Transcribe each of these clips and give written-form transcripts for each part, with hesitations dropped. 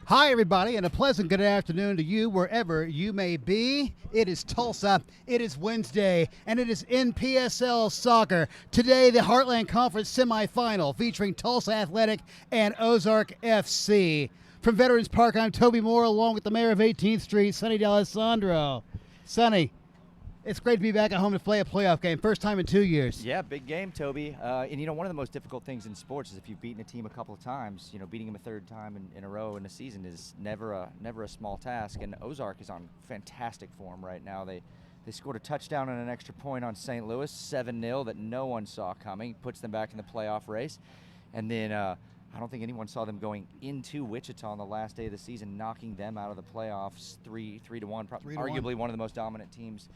Hi, everybody, and a pleasant good afternoon to you wherever you may be. It is Tulsa, it is Wednesday, and it is NPSL soccer. Today, the Heartland Conference semifinal featuring Tulsa Athletic and Ozark FC. From Veterans Park, I'm Toby Moore, along with the mayor of 18th Street, Sonny D'Alessandro. Sonny, it's great to be back at home to play a playoff game. First time in 2 years. Yeah, big game, Toby. And one of the most difficult things in sports is if you've beaten a team a couple of times, beating them a third time in a row in a season is never a small task. And Ozark is on fantastic form right now. They scored a touchdown and an extra point on St. Louis, 7-0, that no one saw coming, puts them back in the playoff race. And then I don't think anyone saw them going into Wichita on the last day of the season, knocking them out of the playoffs 3-1, arguably one of the most dominant teams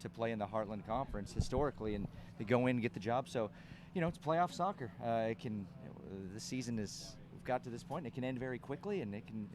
to play in the Heartland Conference historically, and they go in and get the job. So, it's playoff soccer. The season we've got to this point, and it can end very quickly, and it can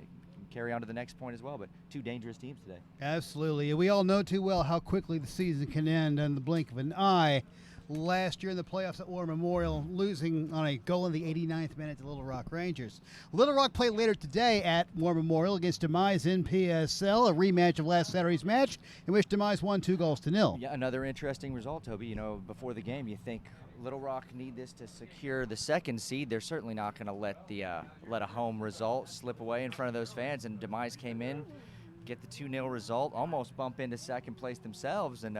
carry on to the next point as well. But two dangerous teams today. Absolutely. We all know too well how quickly the season can end in the blink of an eye. Last year in the playoffs at War Memorial, losing on a goal in the 89th minute to Little Rock Rangers. Little Rock play later today at War Memorial against Demise NPSL, a rematch of last Saturday's match in which Demise won 2-0. Yeah, another interesting result, Toby. Before the game, you think Little Rock need this to secure the second seed. They're certainly not going to let a home result slip away in front of those fans, and Demise came in, get the 2-0 result, almost bump into second place themselves, and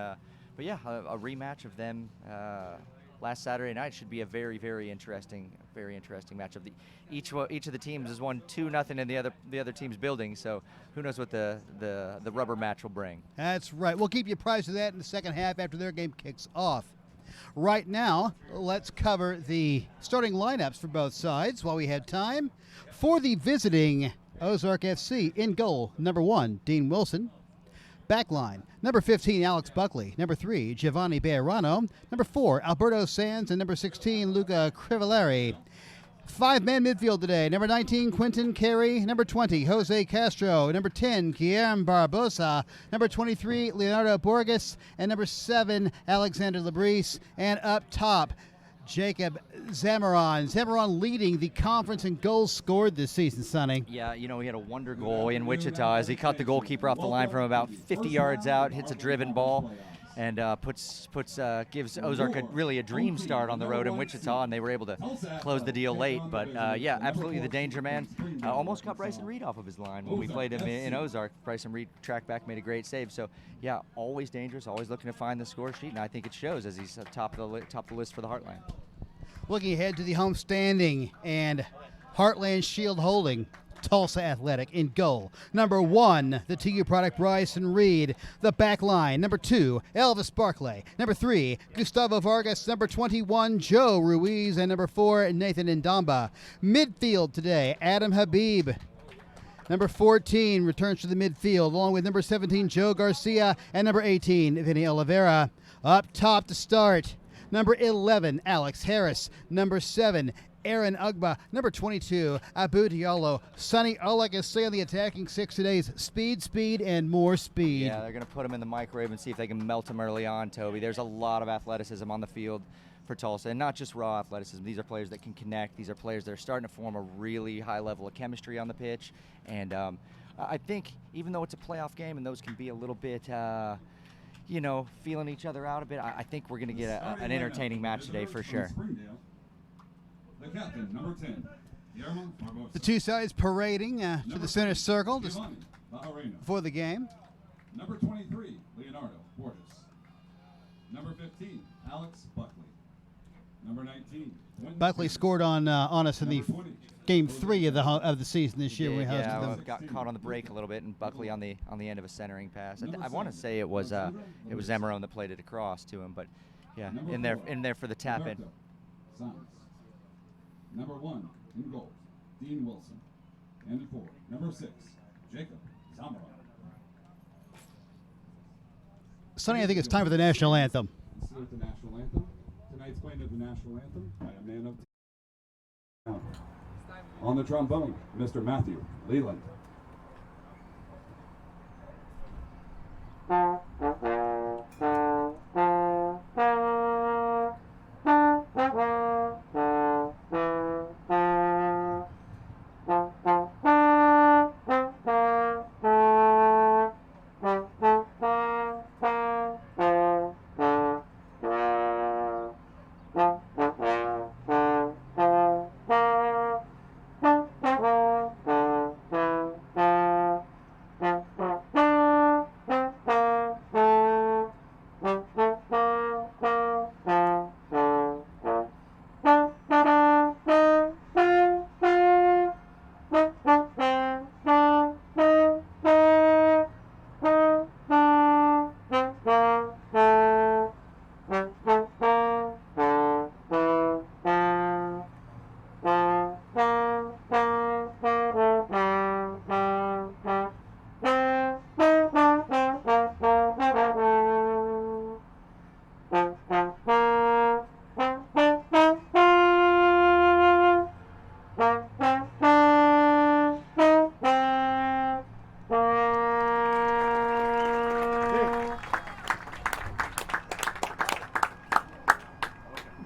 but yeah, a rematch of them last Saturday night should be a very, very interesting matchup. Each of the teams has won 2-0 in the other team's building, so who knows what the rubber match will bring. That's right. We'll keep you apprised of that in the second half after their game kicks off. Right now, let's cover the starting lineups for both sides while we have time. For the visiting Ozark FC, in goal, number 1, Dean Wilson. Backline, number 15, Alex Buckley. Number 3, Giovanni Bearano. Number 4, Alberto Sands. And number 16, Luca Crivellari. 5-man midfield today. Number 19, Quentin Carey. Number 20, Jose Castro. Number 10, Guillermo Barbosa. Number 23, Leonardo Borges. And number 7, Alexander Labrise. And up top, Jacob Zamaron. Zamaron leading the conference in goals scored this season, Sonny. Yeah, he had a wonder goal in Wichita as he cut the goalkeeper off the line from about 50 yards out, hits a driven ball, and gives Ozark really a dream start on the road in Wichita, and they were able to close the deal late. But yeah, absolutely the danger man. Almost got Bryson Reed off of his line when we played him in Ozark. Bryson Reed tracked back, made a great save. So yeah, always dangerous, always looking to find the score sheet, and I think it shows as he's top of the list for the Heartland. Looking ahead to the home standing and Heartland Shield holding, Tulsa Athletic in goal. Number 1, the TU product, Bryson Reed. The back line, number 2, Elvis Barclay. Number 3, Gustavo Vargas. Number 21, Joe Ruiz. And number 4, Nathan Ndamba. Midfield today, Adam Habib. Number 14 returns to the midfield, along with number 17, Joe Garcia, and number 18, Vinny Oliveira. Up top to start, number 11, Alex Harris. Number 7, Aaron Ugba. Number 22, Abu Diallo. Sonny, all I can say on the attacking six today is speed, and more speed. Yeah, they're going to put him in the microwave and see if they can melt him early on, Toby. There's a lot of athleticism on the field for Tulsa, and not just raw athleticism. These are players that can connect. These are players that are starting to form a really high level of chemistry on the pitch. And I think even though it's a playoff game and those can be a little bit feeling each other out a bit, I think we're going to get an entertaining match today for sure. The captain, number 10, Guillermo Barbosa. The two sides parading to the center circle just before the game. Number 23, Leonardo Borges. Number 15, Alex Buckley. Number 19, Buckley scored on us in the game 3 of the season this year. We hosted them. Got caught on the break a little bit, and Buckley on the end of a centering pass. I want to say it was Zamarone that played it across to him, but yeah, in there for the tap in. Number 1 in goal, Dean Wilson. And 4, number 6, Jacob Zamaron. Sonny, I think it's time for the national anthem. Let's see what the national anthem. Tonight's playing of the national anthem by a man of on the trombone, Mr. Matthew Leland.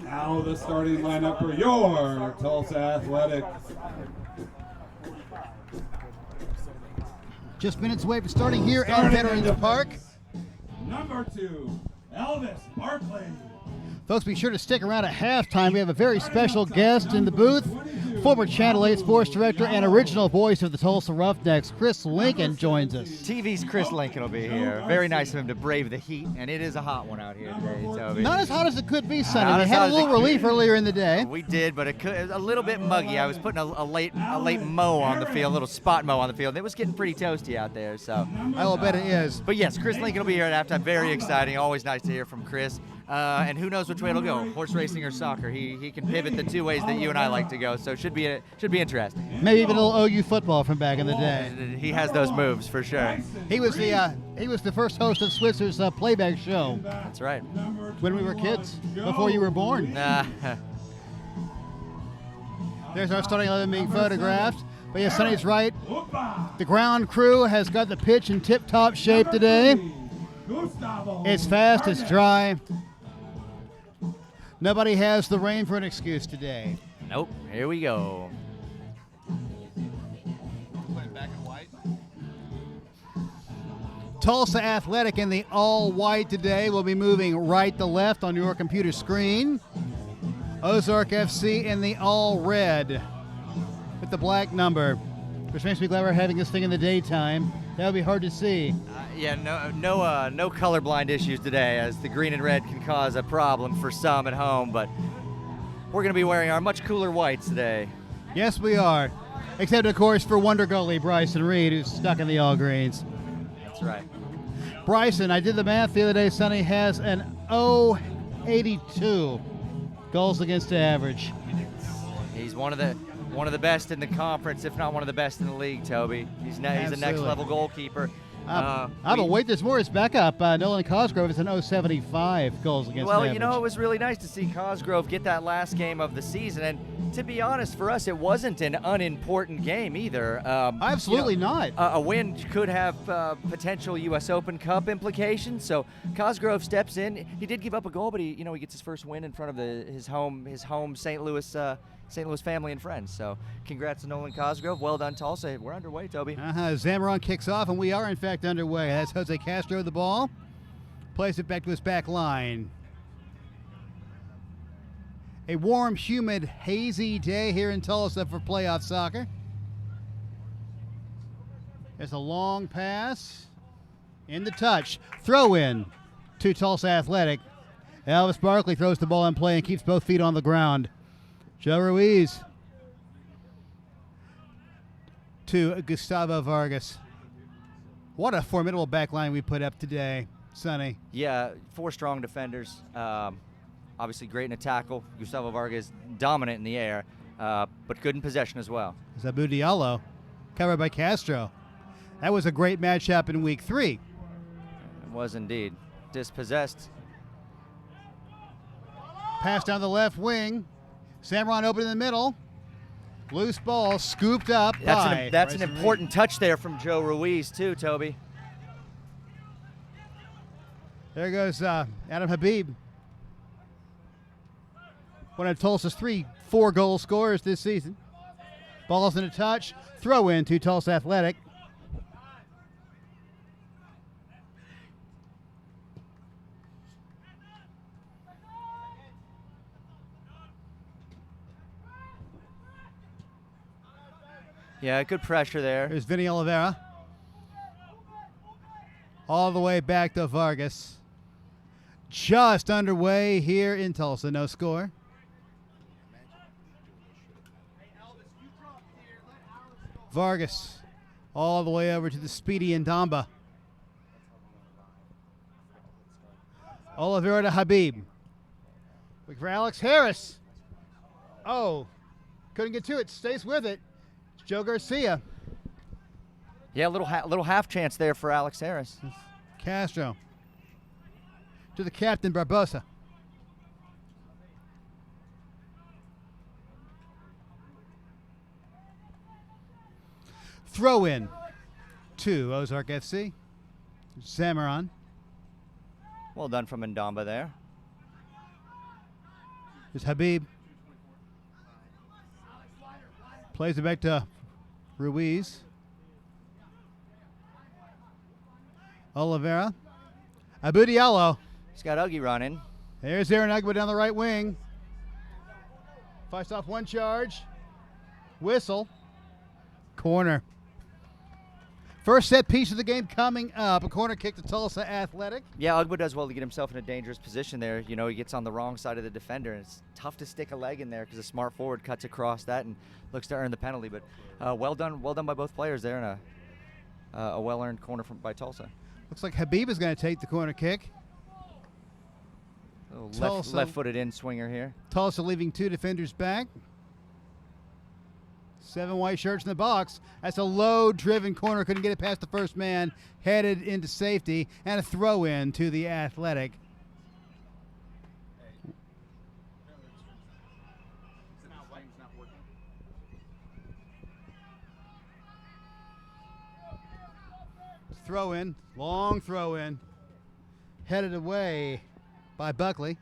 Now the starting lineup for your Tulsa Athletic. Just minutes away from starting here at Veterans Park. Number 2, Elvis Barkley. Folks, be sure to stick around at halftime. We have a very special guest in the booth. Former Channel 8 sports director and original voice of the Tulsa Roughnecks, Chris Lincoln, joins us. TV's Chris Lincoln will be here. Very nice of him to brave the heat, and it is a hot one out here today, Toby. Not as hot as it could be, Not Sonny. We as had hot a as little it could relief earlier in the day. We did, but it was a little bit muggy. I was putting a late mow on the field, a little spot mow on the field. It was getting pretty toasty out there. So I will bet it is. But yes, Chris Lincoln will be here at halftime. Very exciting. Always nice to hear from Chris. And who knows which way it'll go, horse racing or soccer. He can pivot the two ways that you and I like to go. So should be interesting. Maybe even a little OU football from back in the day. He has those moves for sure. He was the first host of Switzer's playback show That's right. when we were kids, before you were born. There's our starting 11 being photographed. But yes, Sonny's right. The ground crew has got the pitch in tip-top shape today. It's fast, it's dry. Nobody has the rain for an excuse today. Nope. Here we go. Tulsa Athletic in the all-white today. We'll be moving right to left on your computer screen. Ozark FC in the all-red with the black number, which makes me glad we're having this thing in the daytime. That would be hard to see. No colorblind issues today, as the green and red can cause a problem for some at home, but we're going to be wearing our much cooler whites today. Yes, we are. Except, of course, for Wonder Goalie Bryson Reed, who's stuck in the all greens. That's right. Bryson, I did the math the other day, Sonny, has an 0.82 goals against average. He's one of the best in the conference, if not one of the best in the league, Toby. He's a next level goalkeeper. Wait, there's more. It's back up. Nolan Cosgrove is an 0.75 goals against average. Well, you know, it was really nice to see Cosgrove get that last game of the season. And to be honest, for us, it wasn't an unimportant game either. Absolutely not. A win could have potential U.S. Open Cup implications. So Cosgrove steps in. He did give up a goal, but he gets his first win in front of his home St. Louis family and friends. So congrats to Nolan Cosgrove. Well done, Tulsa. We're underway, Toby. Zamaron kicks off, and we are, in fact, underway. That's Jose Castro the ball. Plays it back to his back line. A warm, humid, hazy day here in Tulsa for playoff soccer. There's a long pass. In the touch. Throw in to Tulsa Athletic. Elvis Barkley throws the ball in play and keeps both feet on the ground. Joe Ruiz to Gustavo Vargas. What a formidable back line we put up today, Sonny. Yeah, 4 strong defenders. Obviously great in a tackle. Gustavo Vargas dominant in the air, but good in possession as well. Zabu Diallo covered by Castro. That was a great matchup in week 3. It was indeed. Dispossessed. Pass down the left wing. Samron open in the middle. Loose ball scooped up by That's an important touch there from Joe Ruiz too, Toby. There goes Adam Habib. One of Tulsa's 3-4 goal scorers this season. Ball's in a touch. Throw in to Tulsa Athletic. Yeah, good pressure there. There's Vinny Oliveira. All the way back to Vargas. Just underway here in Tulsa. No score. Vargas all the way over to the speedy Ndamba. Oliveira to Habib. Look for Alex Harris. Oh, couldn't get to it. Stays with it. Joe Garcia. Yeah, little half chance there for Alex Harris. Castro to the captain, Barbosa. Throw in to Ozark FC. Zamaron. Well done from Ndamba there. Here's Habib. Plays it back to Ruiz. Oliveira. Abu Diallo. He's got Uggy running. There's Aaron Ugba down the right wing. Fights off one charge. Whistle. Corner. First set piece of the game coming up. A corner kick to Tulsa Athletic. Yeah, Ugba does well to get himself in a dangerous position there. You know, he gets on the wrong side of the defender, and it's tough to stick a leg in there because a smart forward cuts across that and looks to earn the penalty. But well done by both players there, and a well-earned corner by Tulsa. Looks like Habib is going to take the corner kick. Left-footed in swinger here. Tulsa leaving two defenders back. 7 white shirts in the box. That's a low-driven corner. Couldn't get it past the first man. Headed into safety. And a throw-in to the Athletic. Throw-in. Long throw-in. Headed away by Buckley.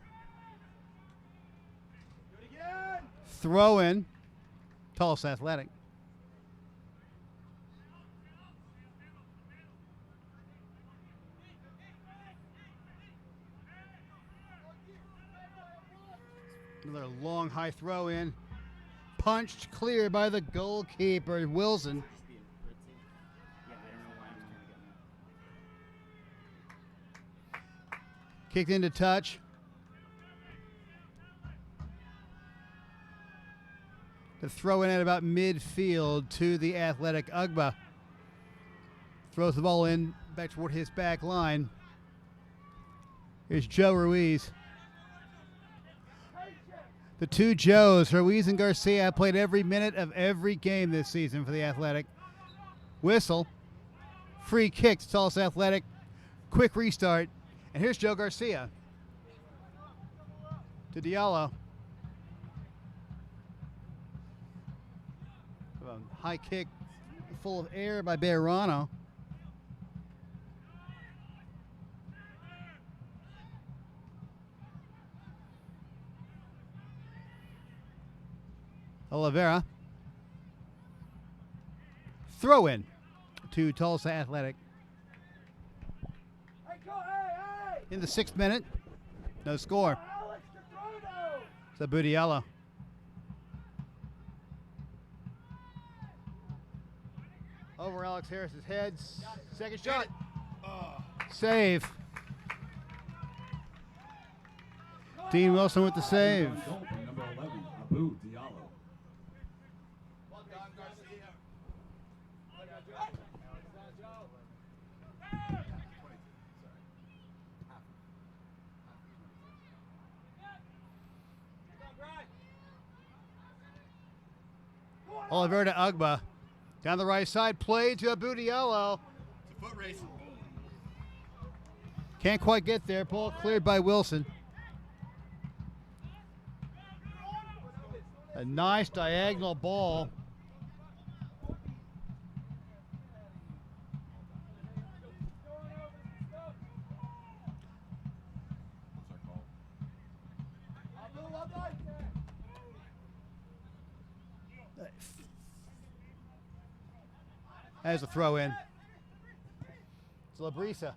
Throw-in. Tulsa Athletic. Another long high throw in. Punched clear by the goalkeeper, Wilson. Kicked into touch. The throw in at about midfield to the Athletic. Ugba throws the ball in back toward his back line. Here's Joe Ruiz. The two Joes, Ruiz and Garcia, have played every minute of every game this season for the Athletic. Whistle. Free kick to Tulsa Athletic. Quick restart. And here's Joe Garcia. To Diallo. A high kick full of air by Bejarano. Oliveira. Throw in to Tulsa Athletic. In the 6th minute, no score. It's Abu Diallo. Over Alex Harris's head. Second shot. Save. Dean Wilson with the save. Number 11, Abu Diallo. Oliveira to Ugba. Down the right side, play to Abu Diallo. It's a foot race. Can't quite get there. Ball cleared by Wilson. A nice diagonal ball. As a throw in. It's Labrisa.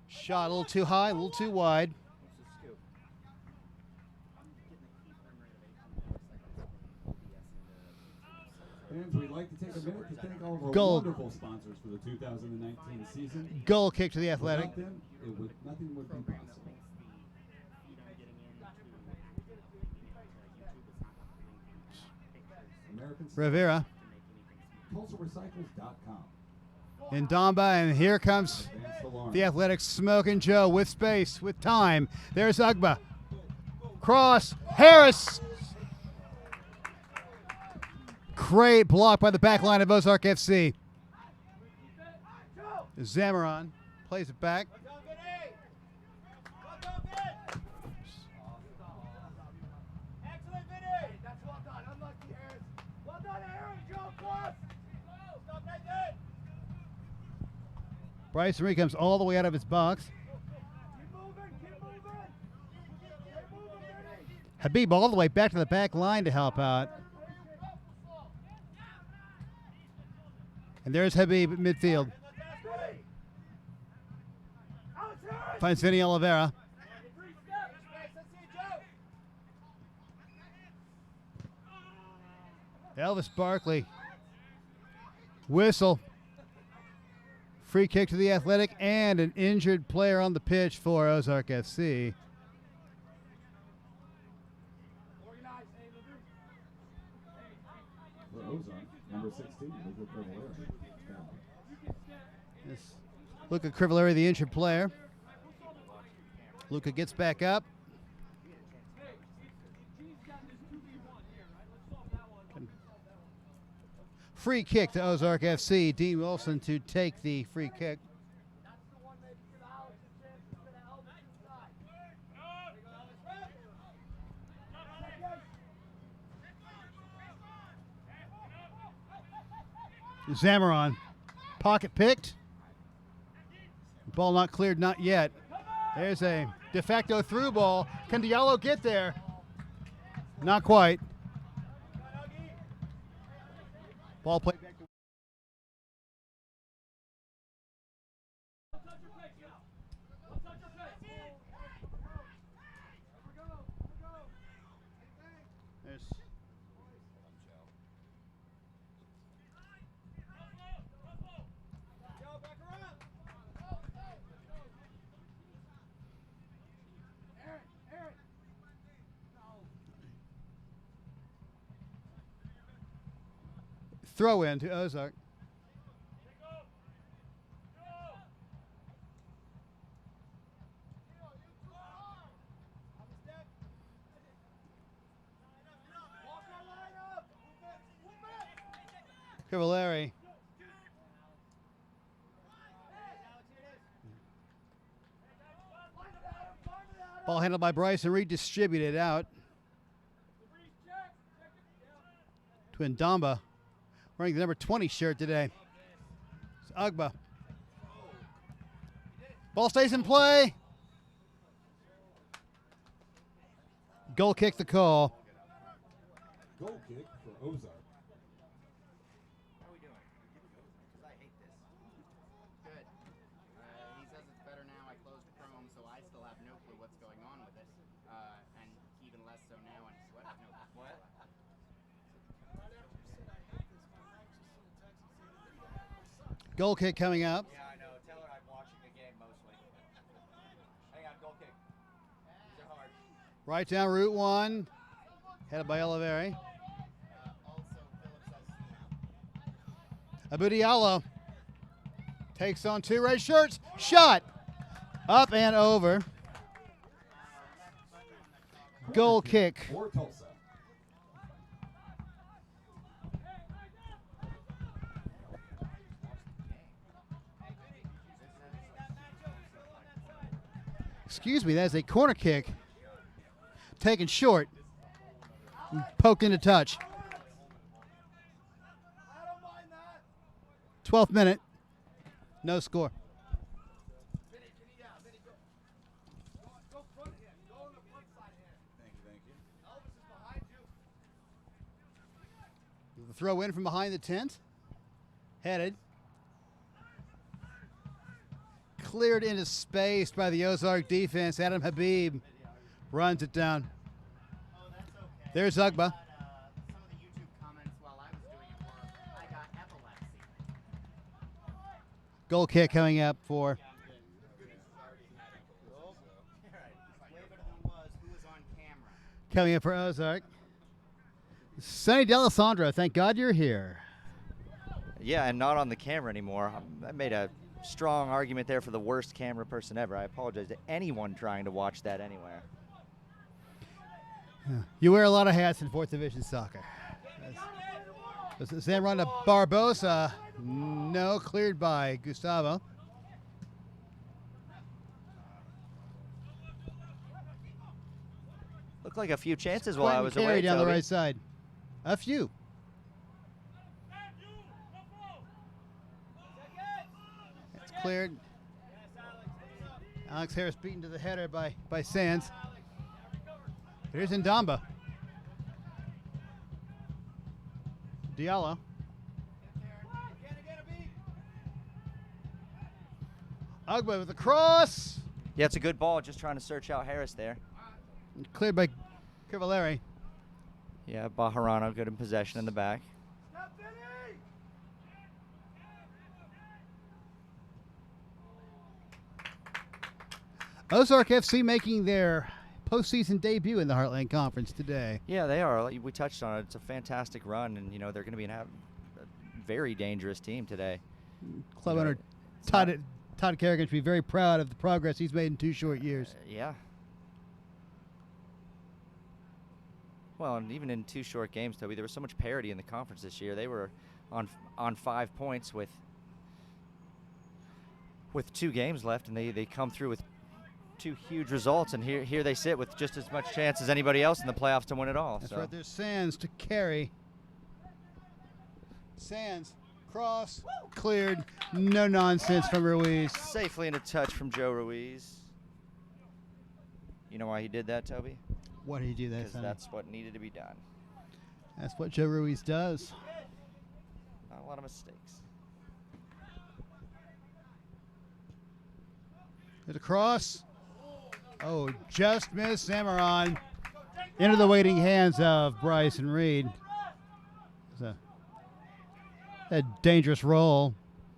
Shot a little too high, a little too wide. Fans, we'd like to take a minute to thank all of our Goal. wonderful sponsors for the 2019 season. Goal kick to the Athletic. Without them, nothing would be possible. American Rivera. TulsaRecycles.com. In Domba, and here comes Advanced Alarm. the Athletic Smoking Joe with space, with time. There's Ugba. Cross. Harris. Great block by the back line of Ozark FC. Zamaron plays it back. Bryce Marie comes all the way out of his box. Habib all the way back to the back line to help out. And there's Habib at midfield. Finds Vinny Oliveira. Elvis Barkley. Whistle. Free kick to the Athletic and an injured player on the pitch for Ozark FC. For Ozark, number 16, Luca Crivellari, the injured player. Luca gets back up. Free kick to Ozark FC. Dean Wilson to take the free kick. Zamaron. Pocket picked. Ball not cleared, not yet. There's a de facto through ball. Can Diallo get there? Not quite. Ball played back to there's throw in to Ozark. Crivellari. Ball handled by Bryce and redistributed out to Ndamba, wearing the number 20 shirt today. It's Ugba. Ball stays in play. Goal kick the call. Goal kick for Ozark. How are we doing? Because I hate this. Good. He says it's better now. I closed Chrome, so I still have no clue what's going on with it. And even less so now I'm sweating. No, what? Goal kick coming up. Yeah, I know. Tell her I'm watching the game mostly. Hang on, goal kick. These are hard. Right down Route 1. Headed by Oliveira. Also, Phillips has Abu Diallo takes on two red shirts. Shot. Up and over. Goal kick. For Tulsa. Excuse me, that's a corner kick. Taken short. Poked into touch. 12th minute. No score. The throw in from behind the tent. Headed. Cleared into space by the Ozark defense. Adam Habib runs it down. There's Ugba. some of the YouTube comments while I was doing it were, I got epilepsy. Goal kick coming up for Way better than it was. Who was on camera? coming up for Ozark. Sonny D'Alessandro, thank God you're here. Yeah, and not on the camera anymore. I made a strong argument there for the worst camera person ever. I apologize to anyone trying to watch that anywhere. You wear a lot of hats in 4th Division soccer. Zamrana Barbosa, no, cleared by Gustavo. Looked like a few chances while I was Quentin away, Carey down the Toby. right side. A few. It's cleared. Alex Harris beaten to the header by Sands. Here's Ndamba. Diallo. Ugba with the cross. Yeah, it's a good ball. Just trying to search out Harris there. Cleared by Cavallari. Yeah, Bajarano good in possession in the back. Ozark FC making their postseason debut in the Heartland Conference today. Yeah, they are. We touched on it. It's a fantastic run, and they're going to be a very dangerous team today. Club owner Todd Kerrigan should be very proud of the progress he's made in 2 short years. Yeah. Well, and even in 2 short games, Toby, there was so much parity in the conference this year. They were on 5 points with 2 games left, and they come through with 2 huge results, and here they sit with just as much chance as anybody else in the playoffs to win it all. That's right. There's Sands to carry. Sands cross cleared. No nonsense from Ruiz. Safely in a touch from Joe Ruiz. You know why he did that, Toby? Why did he do that? Because that's what needed to be done. That's what Joe Ruiz does. Not a lot of mistakes. There's a cross. Oh, just missed Samaron. Into the waiting hands of Bryce and Reed. It's a dangerous roll.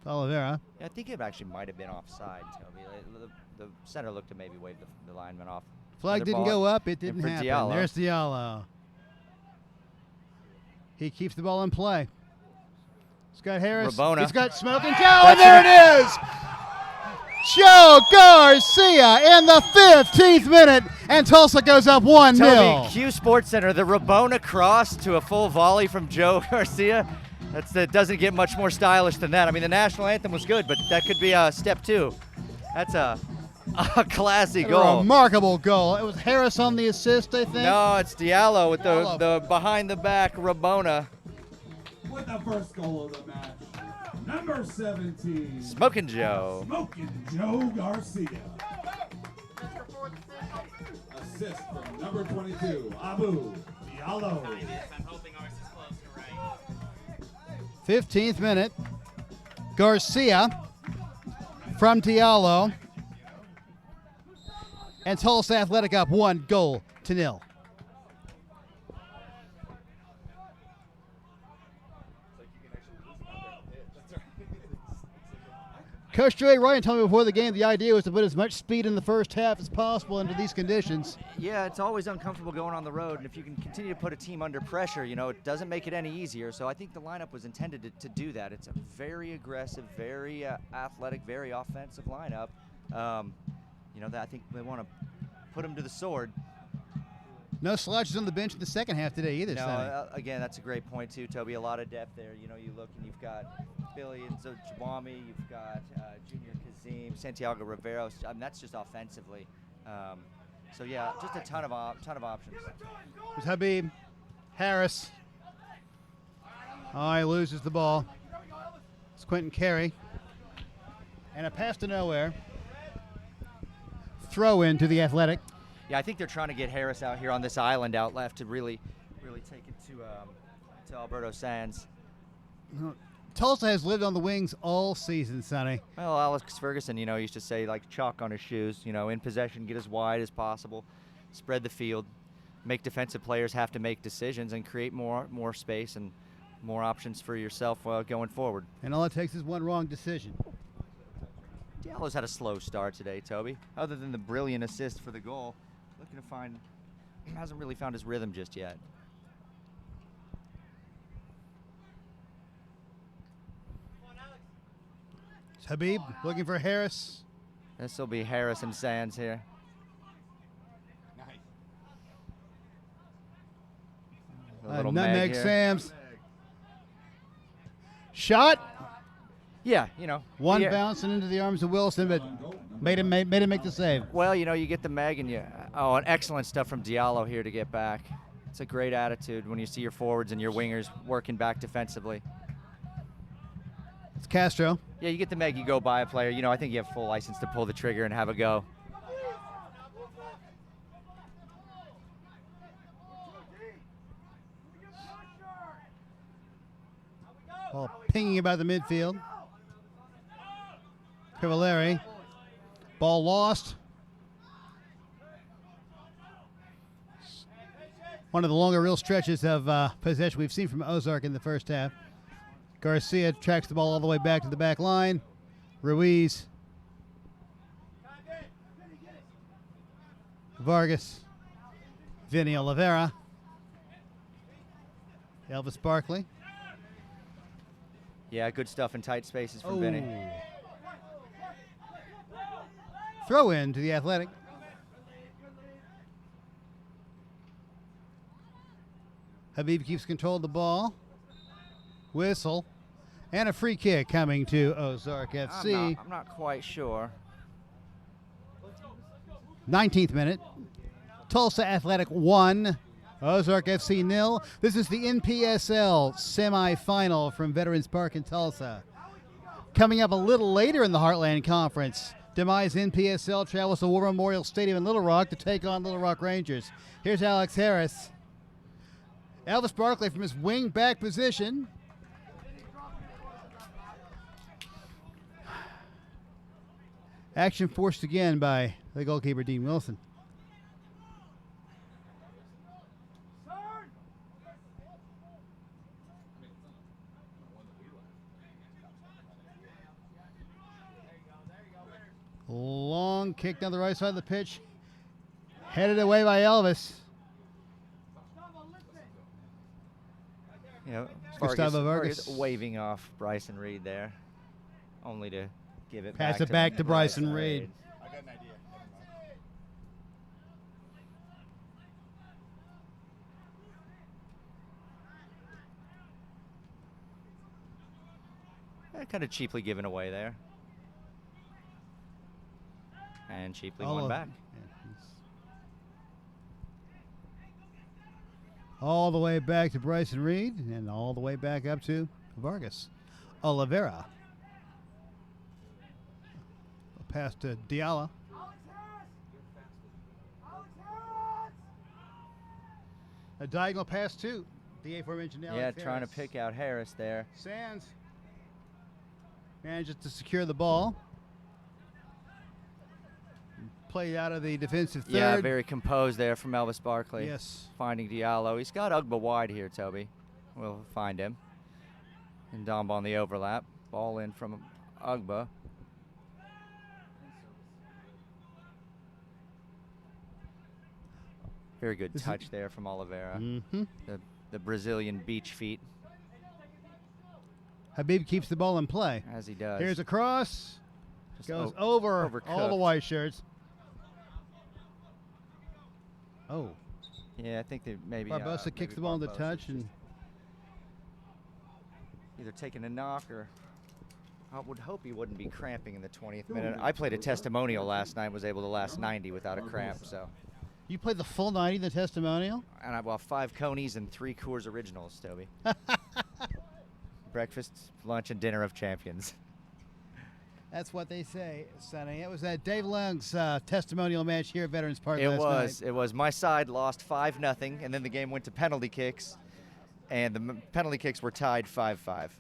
Oliveira. Yeah, I think it actually might have been offside, Toby. The center looked to maybe wave the lineman off. Flag didn't go up. It didn't happen. Diallo. There's Diallo. He keeps the ball in play. Scott Harris. Rabona. He's got Smoking Joe, and there it is! Joe Garcia in the 15th minute, and Tulsa goes up 1-0. Toby, Q Sports Center, the Rabona cross to a full volley from Joe Garcia. That doesn't get much more stylish than that. I mean, the national anthem was good, but that could be step 2. That's a classy goal. A remarkable goal. It was Harris on the assist, I think. No, it's Diallo with the behind the back Rabona. With the first goal of the match, number 17. Smoking Joe. Smoking Joe Garcia. Assist from number 22, Abu Diallo. I'm hoping ours is close to right. 15th minute. Garcia from Diallo. And Tulsa Athletic up 1-0. Coach Joey Ryan told me before the game the idea was to put as much speed in the first half as possible under these conditions. Yeah, it's always uncomfortable going on the road, and if you can continue to put a team under pressure, it doesn't make it any easier. So I think the lineup was intended to do that. It's a very aggressive, very athletic, very offensive lineup. That I think they want to put them to the sword. No slouches on the bench in the second half today either. No, again, that's a great point too, Toby. A lot of depth there. You look and you've got Billy and Jawami, you've got Junior Kazim, Santiago Riveros. I mean, that's just offensively. So yeah, just a ton of options. There's Habib, Harris. Oh, he loses the ball. It's Quentin Carey. And a pass to nowhere. Throw in to the Athletic. Yeah, I think they're trying to get Harris out here on this island out left to really take it to Alberto Sands. Tulsa has lived on the wings all season, Sonny. Well, Alex Ferguson, used to say like chalk on his shoes. In possession, get as wide as possible, spread the field, make defensive players have to make decisions, and create more space and more options for yourself going forward. And all it takes is one wrong decision. Diallo's had a slow start today, Toby. Other than the brilliant assist for the goal, looking to hasn't really found his rhythm just yet. It's Habib looking for Harris. This will be Harris and Sands here. A little nutmeg here. Sam's. Shot. Yeah, One bouncing into the arms of Wilson, but made him make the save. Well, you get the mag and and excellent stuff from Diallo here to get back. It's a great attitude when you see your forwards and your wingers working back defensively. It's Castro. Yeah, you get the mag, you go by a player. I think you have full license to pull the trigger and have a go. Ball pinging about the midfield. Cavallari. Ball lost. One of the longer real stretches of possession we've seen from Ozark in the first half. Garcia tracks the ball all the way back to the back line. Ruiz. Vargas. Vinny Oliveira. Elvis Barkley. Yeah, good stuff in tight spaces from Vinny. Throw in to the Athletic. Habib keeps control of the ball. Whistle. And a free kick coming to Ozark FC. I'm not quite sure. 19th minute. Tulsa Athletic 1. Ozark FC 0. This is the NPSL semifinal from Veterans Park in Tulsa. Coming up a little later in the Heartland Conference, Demise NPSL travels to War Memorial Stadium in Little Rock to take on Little Rock Rangers. Here's Alex Harris. Elvis Barkley from his wing back position. Action forced again by the goalkeeper, Dean Wilson. Long kick down the right side of the pitch. Headed away by Elvis. You know, Gustavo Vargas waving off Bryson Reed there, only to give it Pass back it back to Bryson Reed. I got an idea. Kind of cheaply given away there. And cheaply All won of- back. All the way back to Bryson Reed and all the way back up to Vargas. Oliveira. A pass to Diallo. A diagonal pass to the aforementioned Alex Yeah, trying to Harris. pick out Harris there. Sands manages to secure the ball. Played out of the defensive third. Yeah, very composed there from Elvis Barkley. Yes. Finding Diallo. He's got Ugba wide here, Toby. We'll find him. And Domba on the overlap. Ball in from Ugba. Very good This is- touch there from Oliveira. Mm-hmm. The Brazilian beach feet, Habib keeps the ball in play. as he does. Here's a cross. Just Goes o- over all the overcooked. white shirts. Oh, Yeah, I think that maybe Barbosa maybe kicks the ball in the Barbosa's touch just and either taking a knock or I would hope he wouldn't be cramping in the 20th minute. I played a testimonial last night, was able to last 90 without a cramp. So, you played the full 90 in the testimonial? and I bought 5 Conies and 3 Coors Originals, Toby. Breakfast, lunch, and dinner of champions. That's what they say, Sonny. It was that Dave Lung's testimonial match here at Veterans Park It last was. night. It was. My side lost 5-0, and then the game went to penalty kicks, and the penalty kicks were tied 5-5.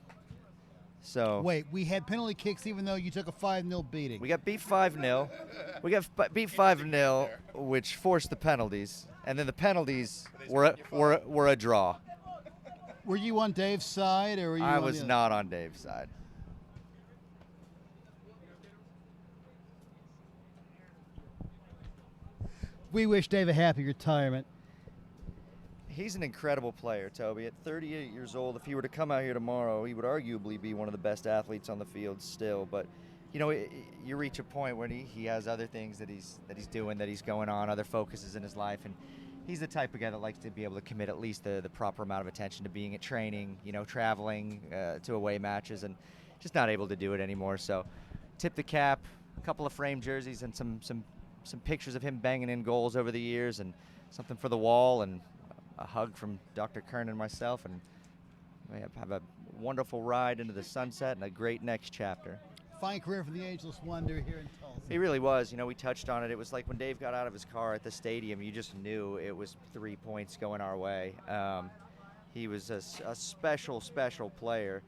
So Wait, we had penalty kicks even though you took a 5-0 beating. we got beat 5-0. We got beat 5-0, which forced the penalties, and then the penalties were a draw. Were you on Dave's side or were you I on was the other? not on Dave's side. We wish Dave a happy retirement. He's an incredible player, Toby. At 38 years old, if he were to come out here tomorrow, he would arguably be one of the best athletes on the field still. But, you know, you reach a point where he has other things that he's doing, that he's going on, other focuses in his life. And he's the type of guy that likes to be able to commit at least the proper amount of attention to being at training, you know, traveling to away matches, and just not able to do it anymore. So tip the cap, a couple of framed jerseys and some pictures of him banging in goals over the years, and something for the wall, and a hug from Dr. Kern and myself, and we have a wonderful ride into the sunset and a great next chapter. Fine career for the Ageless Wonder here in Tulsa. He really was. You know, we touched on it. It was like when Dave got out of his car at the stadium, you just knew it was 3 points going our way. He was a special, special player.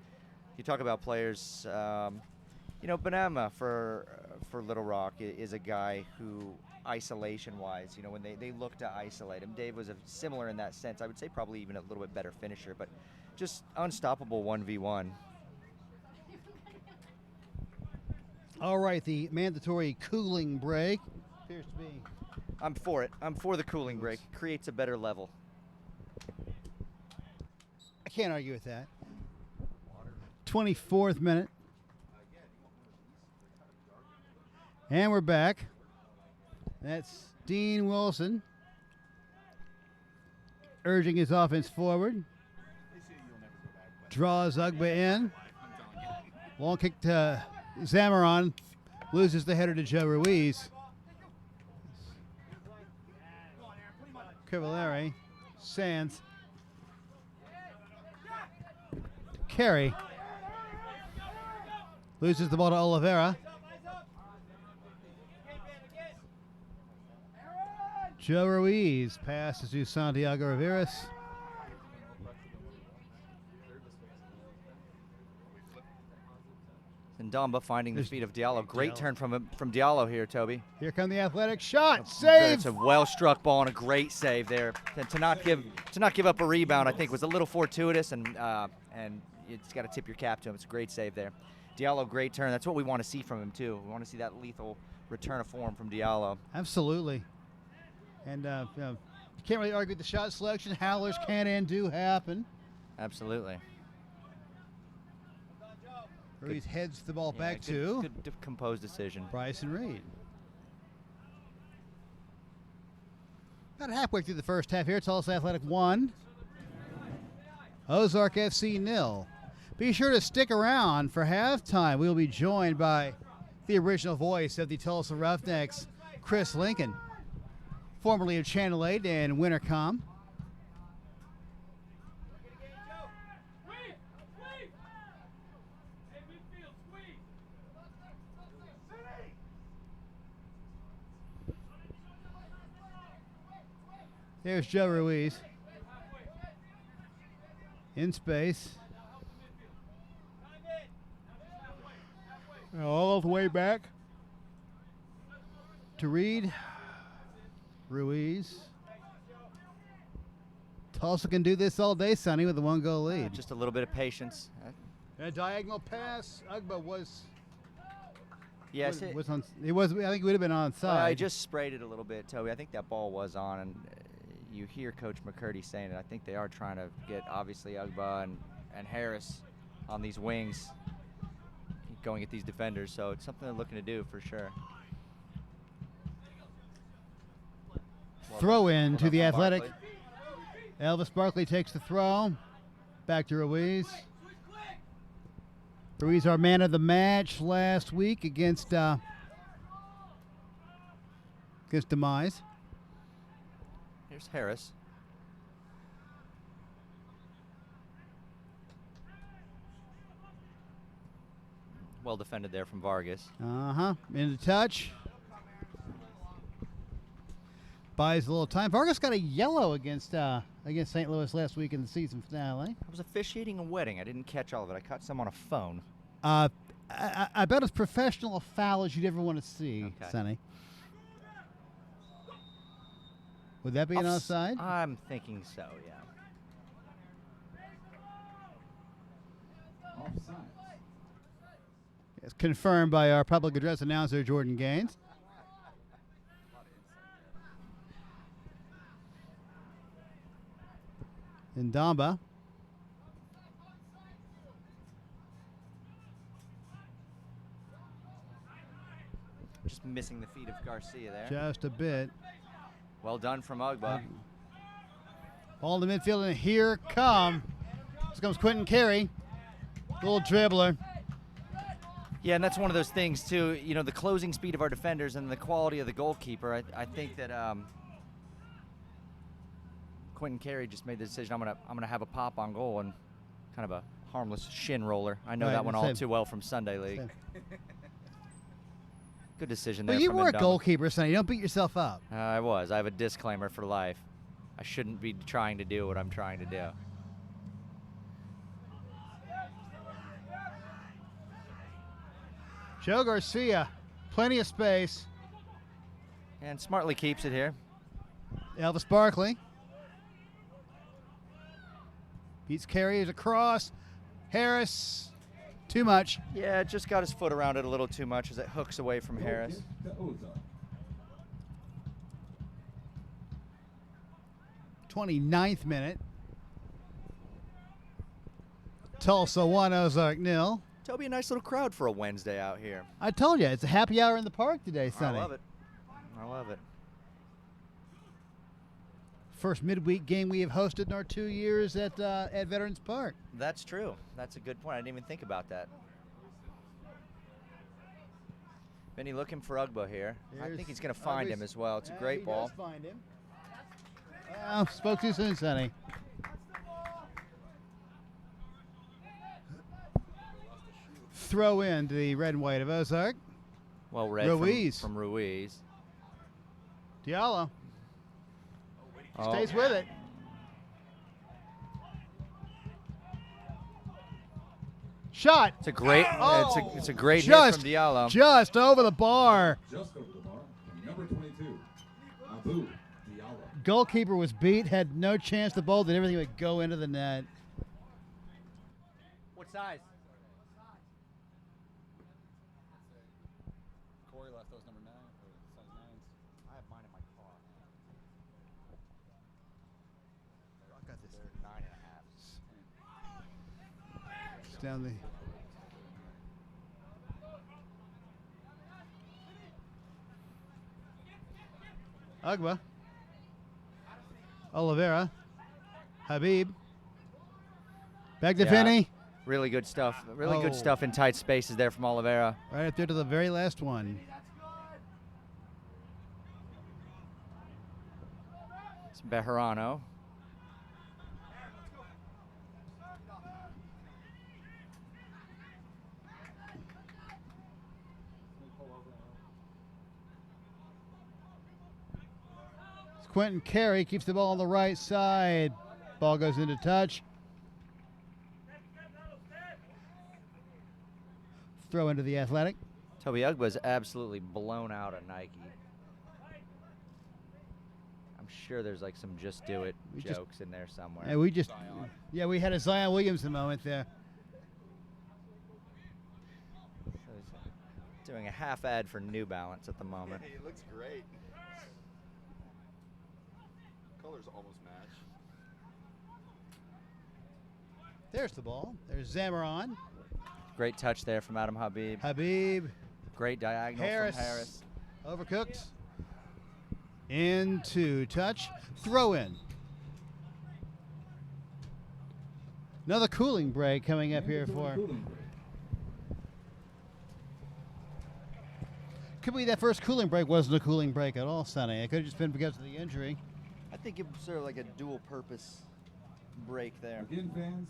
You talk about players, you know, Benema for Little Rock is a guy who, isolation-wise, you know, when they look to isolate him, Dave was similar in that sense. I would say probably even a little bit better finisher, but just unstoppable 1v1. All right, the mandatory cooling break appears to be. I'm for it. I'm for the cooling break. Creates a better level. I can't argue with that. 24th minute. And we're back. That's Dean Wilson urging his offense forward. Draws Ugba in. Long kick to Zamaron. Loses the header to Joe Ruiz. Cavallari. Sands. Carey. Loses the ball to Oliveira. Joe Ruiz passes to Santiago Riveras. Ndamba finding the feet of Diallo. Great turn from Diallo here, Toby. Here come the Athletic shot. Save. It's a well-struck ball and a great save there. To not give up a rebound, I think, was a little fortuitous, and you just got to tip your cap to him. It's a great save there. Diallo, great turn. That's what we want to see from him too. We want to see that lethal return of form from Diallo. Absolutely. And you can't really argue with the shot selection. Howlers can and do happen. Absolutely. Ruiz heads the ball back to good composed decision. Bryson Reed. About halfway through the first half here. Tulsa Athletic 1. Ozark FC 0. Be sure to stick around for halftime. We'll be joined by the original voice of the Tulsa Roughnecks, Chris Lincoln, formerly of Channel 8 and Wintercom. There's Joe Ruiz. In space. All the way back to Reed. Ruiz. Tulsa can do this all day, Sonny, with a 1-goal lead. Just a little bit of patience. A diagonal pass. Ugba was. Yes, was on. It was. I think it would have been onside. I just sprayed it a little bit, Toby. I think that ball was on, and you hear Coach McCurdy saying it. I think they are trying to get, obviously, Ugba and Harris on these wings, going at these defenders. So it's something they're looking to do for sure. Throw in to the Athletic. Barkley. Elvis Barkley takes the throw. Back to Ruiz. Ruiz, our man of the match last week against Demise. Here's Harris. Well defended there from Vargas. In the touch. Buys a little time. Vargas got a yellow against St. Louis last week in the season finale. I was officiating a wedding. I didn't catch all of it. I caught some on a phone. I bet as professional a foul as you'd ever want to see, Okay. Sonny. Would that be an offside? I'm thinking so, yeah. Offside. It's confirmed by our public address announcer, Jordan Gaines. Ndamba. Just missing the feet of Garcia there. Just a bit. Well done from Ugba. Ball in the midfield, and here comes Quentin Carey. Little dribbler. Yeah, and that's one of those things too. You know, the closing speed of our defenders and the quality of the goalkeeper. I think that Quentin Carey just made the decision. I'm gonna have a pop on goal and kind of a harmless shin roller. I know that one all too well from Sunday League. Good decision there. Well, you from were a Ndamba. goalkeeper, Sonny. Don't beat yourself up. I was. I have a disclaimer for life. I shouldn't be trying to do what I'm trying to do. Joe Garcia, plenty of space. And smartly keeps it here. Elvis Barkley. Beats Carey across. Harris, too much. Yeah, just got his foot around it a little too much as it hooks away from Harris. To Ozark. 29th minute. Tulsa 1, Ozark 0. Toby, a nice little crowd for a Wednesday out here. I told you, it's a happy hour in the park today, Sonny. I love it. I love it. First midweek game we have hosted in our 2 years at Veterans Park. That's true. That's a good point. I didn't even think about that. Benny looking for Ugbo here. I think he's going to find him as well. It's a great ball. Does find him. Well, spoke too soon, Sonny. Throw in to the red and white of Ozark. Well read Ruiz. from Ruiz. Diallo Oh, stays with it. Shot. It's a great. Oh! It's a great hit Just- from Diallo. Just over the bar. Just over the bar. Number 22, Abu Diallo. Goalkeeper was beat, had no chance to bowl, that everything would go into the net. What size? Corey left those number 9 or size 9s. I have mine in my car. I got this. They're 9.5. It's down the. Ugba. Oliveira. Habib. Back to Yeah. Finney. Really good stuff. Really good Oh. stuff in tight spaces there from Oliveira. Right up there to the very last one. It's Bejarano. It's Quentin Carey keeps the ball on the right side. Ball goes into touch. Throw into the Athletic. Toby Ugba's absolutely blown out of Nike. I'm sure there's like some just do it We just- jokes in there somewhere. And we just, yeah, we had a Zion Williamson moment there. So he's doing a half ad for New Balance at the moment. He looks great. Colors almost match. There's the ball. There's Zamaron. Great touch there from Adam Habib. Habib. Great diagonal Harris. from Harris. Overcooked. Into touch. Throw in. Another cooling break coming up here for. Cooling break. Could be that first cooling break wasn't a cooling break at all, Sonny. It could have just been because of the injury. I think it was sort of like a dual purpose break there. Again, fans,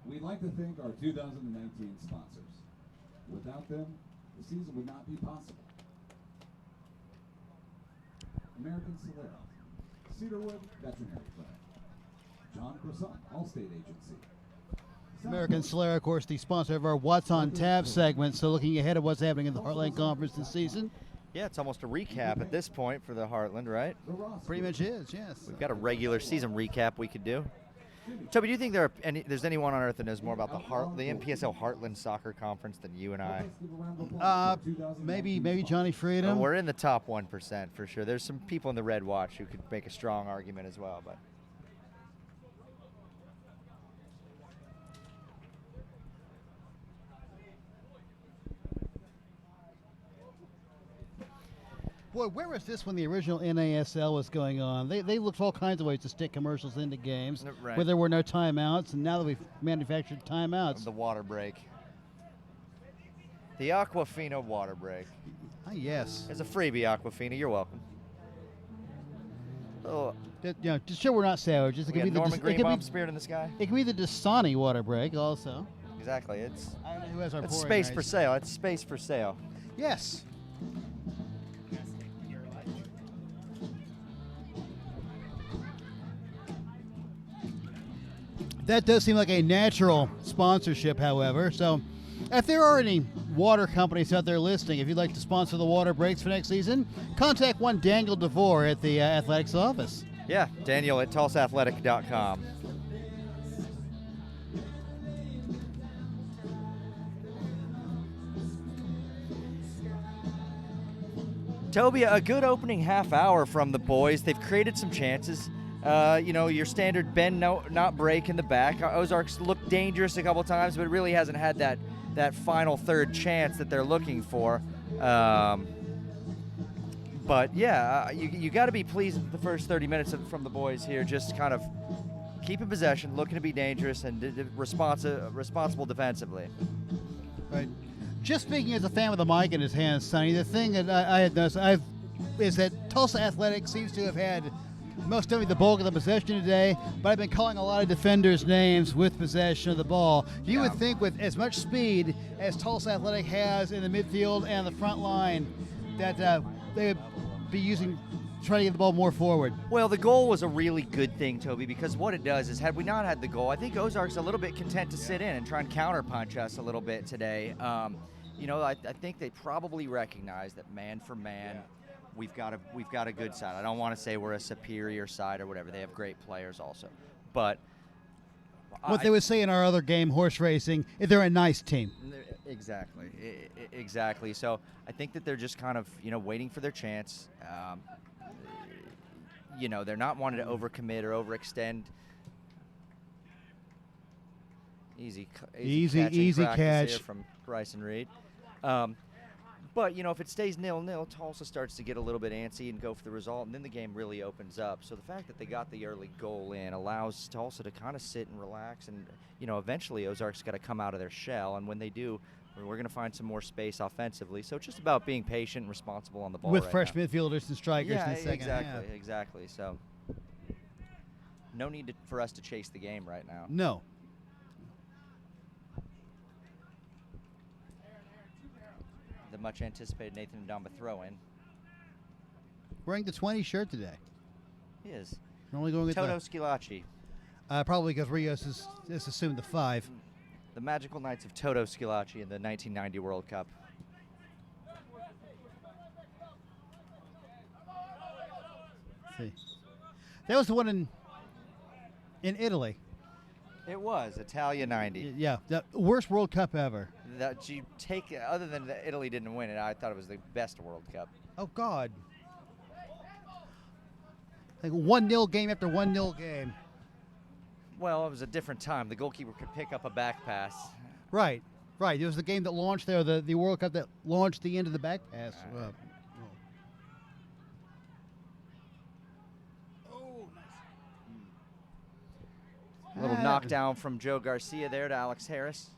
we'd like to thank our 2019 sponsors. Without them, the season would not be possible. American Solera, Cedarwood Veterinary Clinic, John Croissant, Allstate Agency. American Solera, of course, the sponsor of our What's on Tap segment. So looking ahead at what's happening in the Heartland Conference this season. Yeah, it's almost a recap at this point for the Heartland, right? The Ross Pretty much is, yes. We've got a regular season recap we could do. Toby, do you think there's anyone on earth that knows more about the NPSL Heartland Soccer Conference than you and I? Maybe Johnny Freedom. We're in the top 1% for sure. There's some people in the Red Watch who could make a strong argument as well, but Boy, where was this when the original NASL was going on? They looked for all kinds of ways to stick commercials into games Right. where there were no timeouts, and now that we've manufactured timeouts. the water break. The Aquafina water break. Ah, yes. It's a freebie, Aquafina. You're welcome. Oh, Just show we're not savages. It we could be got the Norman it Greenbaum, could Spirit in the Sky. be the Dasani water break also. Exactly. It's I don't know who has our pouring space for rights. sale. It's space for sale. Yes. That does seem like a natural sponsorship, however. So, if there are any water companies out there listening. If you'd like to sponsor the water breaks for next season, contact one Daniel DeVore at the athletics office. Yeah, Daniel at tulsaathletic.com. Toby, a good opening half hour from the boys. They've created some chances. Your standard bend, not break in the back. Ozark's looked dangerous a couple times, but it really hasn't had that final third chance that they're looking for. But yeah, you got to be pleased with the first 30 minutes from the boys here. Just kind of keeping possession, looking to be dangerous and responsible defensively. Right. Just speaking as a fan with a mic in his hands, Sonny, the thing that I had noticed is that Tulsa Athletics seems to have had most of the bulk of the possession today, but I've been calling a lot of defenders' names with possession of the ball. You would think with as much speed as Tulsa Athletic has in the midfield and the front line that they would be trying to get the ball more forward. Well, the goal was a really good thing, Toby, because what it does is had we not had the goal, I think Ozark's a little bit content to sit in and try and counterpunch us a little bit today. I think they probably recognize that man for man, we've got a good side. I don't want to say we're a superior side or whatever. They have great players also, but what they would say in our other game, horse racing, they're a nice team. Exactly. So I think that they're just kind of waiting for their chance. They're not wanting to overcommit or overextend. Easy catch here from Bryson Reed. But, if it stays 0-0, Tulsa starts to get a little bit antsy and go for the result, and then the game really opens up. So the fact that they got the early goal in allows Tulsa to kind of sit and relax, and, eventually Ozark's got to come out of their shell, and when they do, we're going to find some more space offensively. So it's just about being patient and responsible on the ball with right fresh now. midfielders and strikers in the second half. Exactly. So no need for us to chase the game right now. No. The much anticipated Nathan Ndamba throw in. Wearing the 20 shirt today. He is. We're only going with Toto Scilacci. Probably because Rios is assumed the 5. The magical nights of Toto Scilacci in the 1990 World Cup. Let's see. That was the one in Italy. It was Italia 90. Yeah, the worst World Cup ever. That you take, other than that Italy didn't win it, I thought it was the best World Cup. Oh God! Like 1-0 game after 1-0 game. Well, it was a different time. The goalkeeper could pick up a back pass. Right. It was the game that launched there, the World Cup that launched the end of the back pass. A little knockdown from Joe Garcia there to Alex Harris.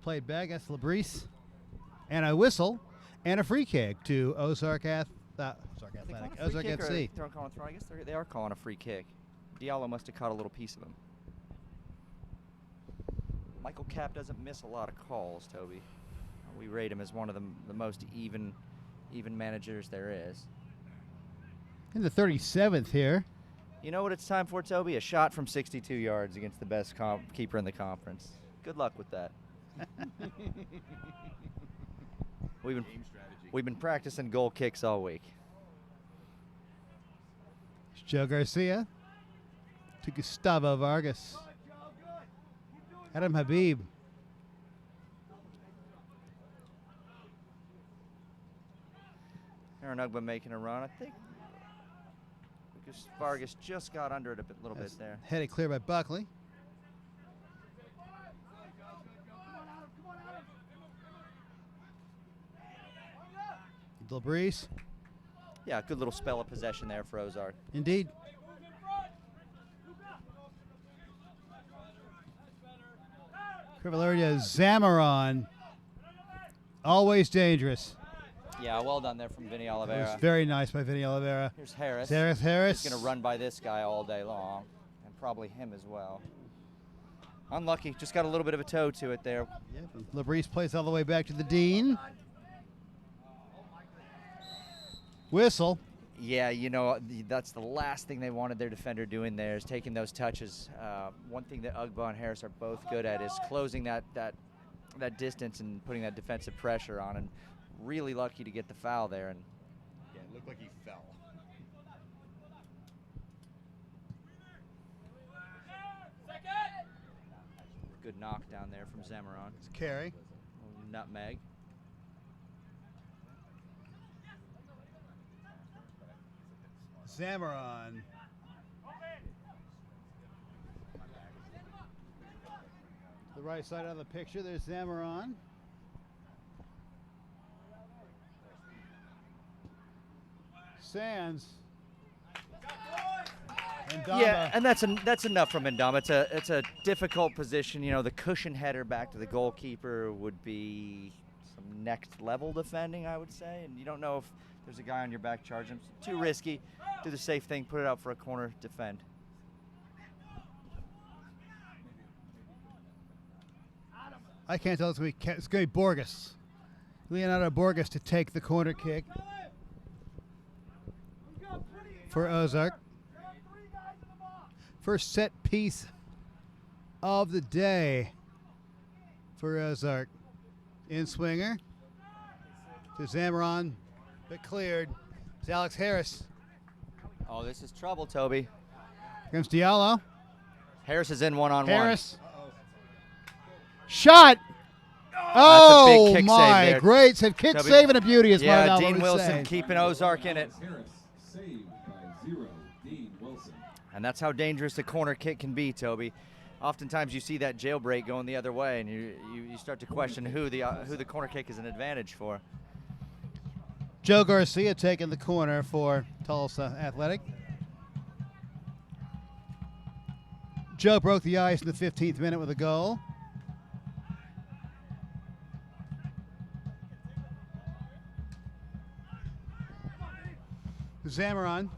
Played back, that's Labrise. And a whistle and a free kick to Ozark Athletic. Ozark FC. I guess they are calling a free kick. Diallo must have caught a little piece of him. Michael Kapp doesn't miss a lot of calls, Toby. We rate him as one of the most even managers there is. In the 37th here. You know what it's time for, Toby? A shot from 62 yards against the best keeper in the conference. Good luck with that. We've been practicing goal kicks all week. It's Joe Garcia to Gustavo Vargas. Adam Habib. Aaron Ugba making a run. I think Vargas just got under it a little bit there. Headed clear by Buckley. Labrise. Yeah, good little spell of possession there for Ozark. Indeed. Crivalaria Zamaron. Always dangerous. Yeah, well done there from Vinny Oliveira. It was very nice by Vinny Oliveira. Here's Harris. Harris. He's going to run by this guy all day long, and probably him as well. Unlucky, just got a little bit of a toe to it there. Yep. Labrise plays all the way back to the Dean. Whistle. Yeah, that's the last thing they wanted their defender doing there is taking those touches. One thing that Ugba and Harris are both good at is closing that distance and putting that defensive pressure on, and really lucky to get the foul there. And Yeah, it looked like he fell. good knock down there from Zamoran. It's carry. Nutmeg. Zamoran. The right side of the picture, there's Zamoran. Sands. Ndamba. Yeah, and that's enough from Ndamba. It's a difficult position. The cushion header back to the goalkeeper would be some next level defending, I would say. And you don't know if there's a guy on your back charging him. Too risky. Do the safe thing. Put it out for a corner. Defend. I can't tell. It's going to be Borges. Leonardo Borges to take the corner kick for Ozark. First set piece of the day for Ozark. In swinger to Zamoran, but cleared. It's Alex Harris. Oh, this is trouble, Toby. Here comes Diallo. Harris is in one-on-one. Harris. Shot. That's a Oh, big kick my. save there. Great save. Kick Toby. saving a beauty is Yeah, what Dean would Wilson say. keeping Ozark in it. Harris saved by 0. Dean Wilson. And that's how dangerous a corner kick can be, Toby. Oftentimes you see that jailbreak going the other way, and you start to question who the corner kick is an advantage for. Joe Garcia taking the corner for Tulsa Athletic. Joe broke the ice in the 15th minute with a goal. Zamoran.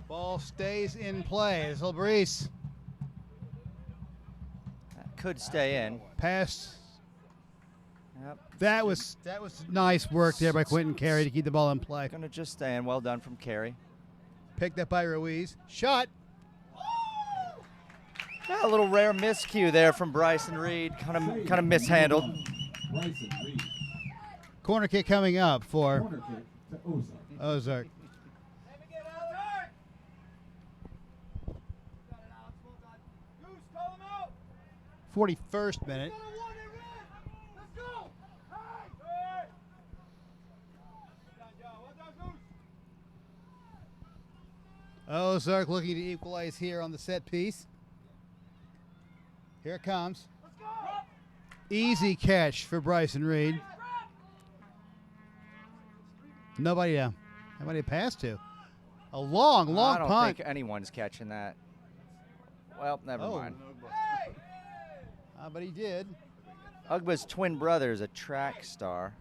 Ball stays in play. It's Brees. Could stay in. Pass. Yep. That was nice work there by Quentin Carey to keep the ball in play. Going to just stay in. Well done from Carey. Picked up by Ruiz. Shot. Yeah, a little rare miscue there from Bryson Reed. Kind of mishandled. Bryson Reed. Corner kick coming up for Corner kick to Ozark. Ozark. 41st minute. Ozark looking to equalize here on the set piece. Here it comes. Easy catch for Bryson Reed. Nobody to pass to. A long I don't punt. think anyone's catching that. Well, never mind. But he did. Ugba's twin brother is a track star.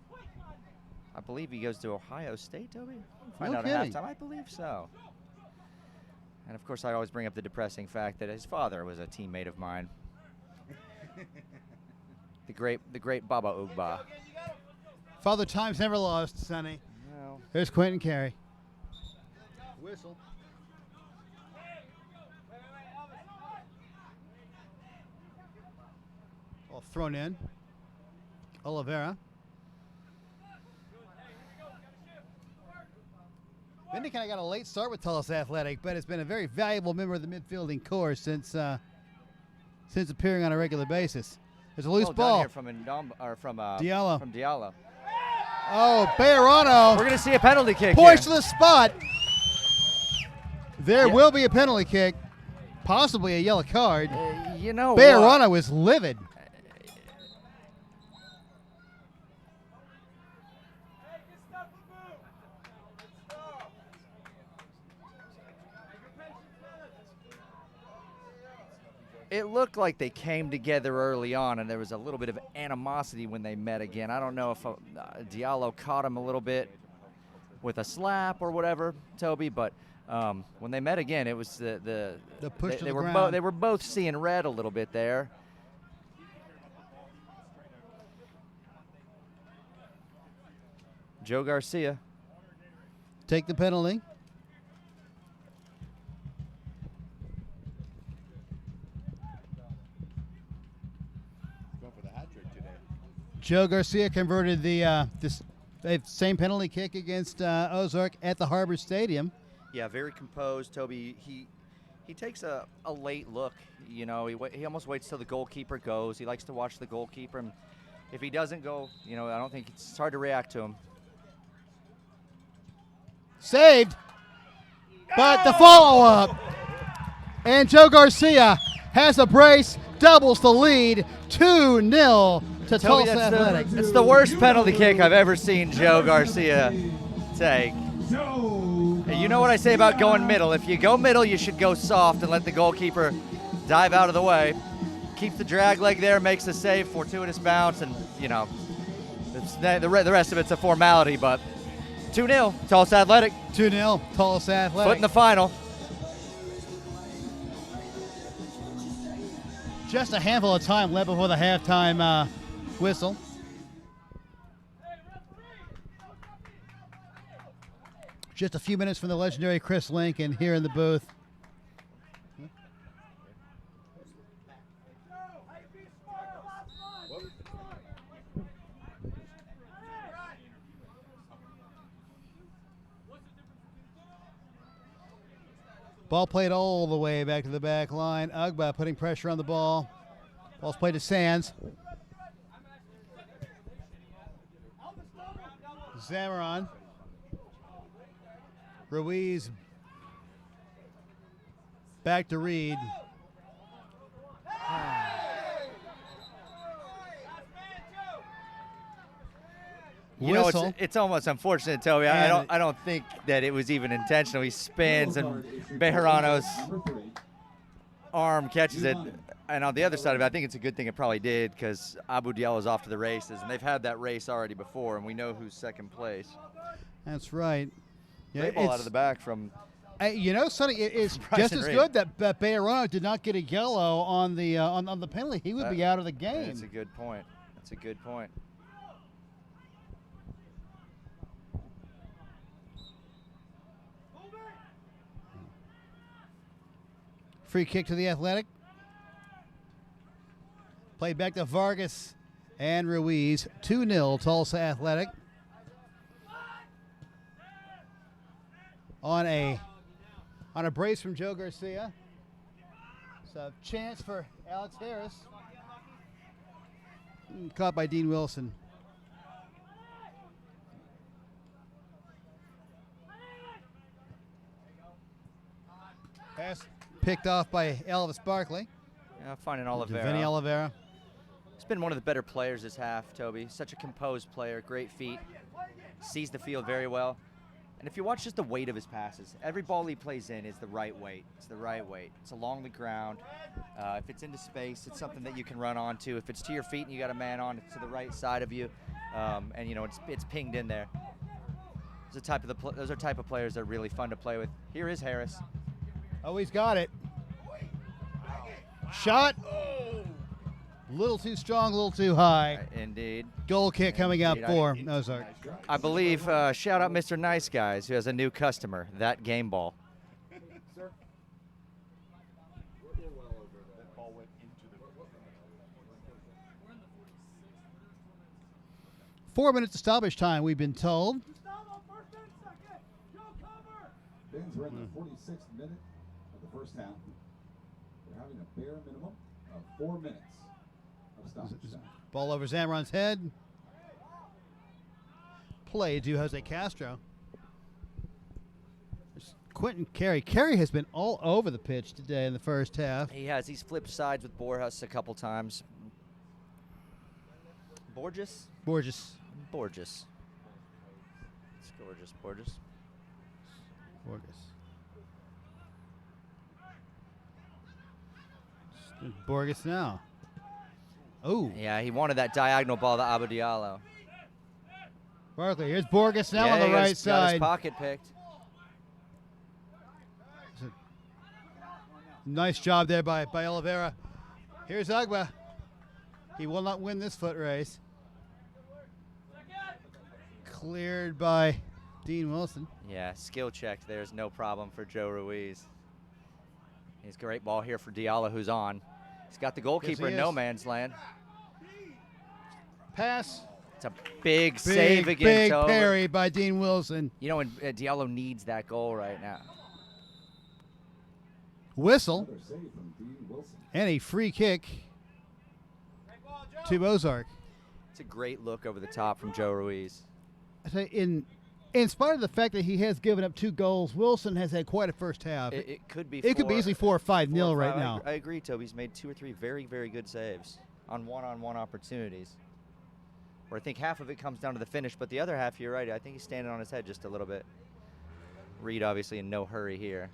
I believe he goes to Ohio State, Toby? Find No out kidding. at halftime. I believe so. And of course, I always bring up the depressing fact that his father was a teammate of mine. the great Baba Ugba. Father Time's never lost, Sonny. Well, There's Quentin Carey. Whistle. All thrown in. Oliveira. Bendy kind of got a late start with Tulsa Athletic, but it's been a very valuable member of the midfielding corps since appearing on a regular basis. There's a loose well done ball. here from Diallo. From Diallo. Oh, Bayerano. We're going to see a penalty kick Points to here. the spot. There Yeah. will be a penalty kick, possibly a yellow card. You know Bayerano was livid. It looked like they came together early on, and there was a little bit of animosity when they met again. I don't know if Diallo caught him a little bit with a slap or whatever, Toby, but when they met again, it was the push to they the were ground. They were both seeing red a little bit there. Joe Garcia take the penalty. Going for the hat trick today. Joe Garcia converted the same penalty kick against Ozark at the Harbor Stadium. Yeah, very composed. Toby, he takes a late look. You know, he almost waits till the goalkeeper goes. He likes to watch the goalkeeper. And if he doesn't go, you know, I don't think it's hard to react to him. Saved, but the follow-up. And Joe Garcia has a brace, doubles the lead, 2-0 to Tulsa Athletic. It's the worst penalty kick I've ever seen Joe Garcia take. And you know what I say about going middle. If you go middle, you should go soft and let the goalkeeper dive out of the way. Keeps the drag leg there, makes the save, fortuitous bounce, and, you know, the rest of it's a formality, but 2-0, Tulsa Athletic. 2-0, Tulsa Athletic. Foot in the final. Just a handful of time left before the halftime whistle. Just a few minutes from the legendary Chris Lincoln here in the booth. Ball played all the way back to the back line. Ugba putting pressure on the ball. Ball's played to Sands. Zamaron. Ruiz. Back to Reed. You know, Whistle. it's almost unfortunate, Toby. I don't think that it was even intentional. He spins and Bejarano's arm catches it. And on the other side of it, I think it's a good thing it probably did, because Abu Diallo's off to the races, and they've had that race already before, and we know who's second place. That's right. Yeah, Great ball out of the back from. You know, Sonny, it's just as good that Bejarano did not get a yellow on the penalty. He would be out of the game. That's a good point. That's a good point. Free kick to the Athletic. Played back to Vargas and Ruiz. 2-0 Tulsa Athletic. On a brace from Joe Garcia. So a chance for Alex Harris. Caught by Dean Wilson. Pass picked off by Elvis Barkley. Yeah, finding Oliveira. Vinny Oliveira. He's been one of the better players this half, Toby. Such a composed player, great feet, sees the field very well. And if you watch just the weight of his passes, every ball he plays in is the right weight. It's the right weight. It's along the ground. If it's into space, it's something that you can run onto. If it's to your feet and you got a man on, it's to the right side of you. And, you know, it's pinged in there. Those are type of players that are really fun to play with. Here is Harris. Oh, he's got it. Shot. A little too strong, a little too high. Indeed. Goal kick coming out for Ozark. I believe, shout out Mr. Nice Guys, who has a new customer, that game ball. Sir? We're well over that. Ball went into the 4 minutes of stoppage time, we've been told. Bins were in the 46th minute of the first half. They're having a bare minimum of 4 minutes of stoppage time. Ball over Zamaron's head. Play to Jose Castro. There's Quentin Carey. Carey has been all over the pitch today in the first half. He has. He's flipped sides with Borjas a couple times. Borges? Borges. It's gorgeous, Borges. Borges now. Oh. Yeah, he wanted that diagonal ball to Abu Diallo. Barkley. Here's Borges now on the he right got his side. pocket picked. Nice job there by Oliveira. Here's Ugba. He will not win this foot race. Cleared by Dean Wilson. Yeah, skill check. There's no problem for Joe Ruiz. He's a great ball here for Diallo, who's on. He's got the goalkeeper in no man's land. Pass. It's a big save again. Big Toby. parry by Dean Wilson. You know, and Diallo needs that goal right now. Whistle. Another save from Dean Wilson. And a free kick to Ozark. It's a great look over the top from Joe Ruiz. I say in spite of the fact that he has given up 2 goals, Wilson has had quite a first half. It could be. It could be easily 4 or 5-0 right I now. I agree, Toby. He's made 2 or 3 very, very good saves on one-on-one opportunities. Where I think half of it comes down to the finish, but the other half, you're right. I think he's standing on his head just a little bit. Reed obviously in no hurry here.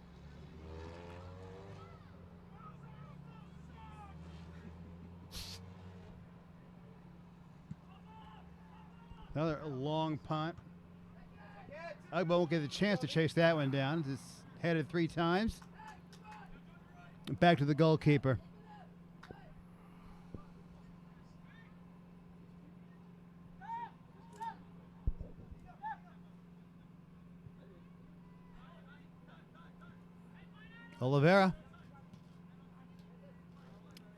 Another long punt. Ugbo won't get the chance to chase that one down. It's headed 3 times. Back to the goalkeeper. Oliveira.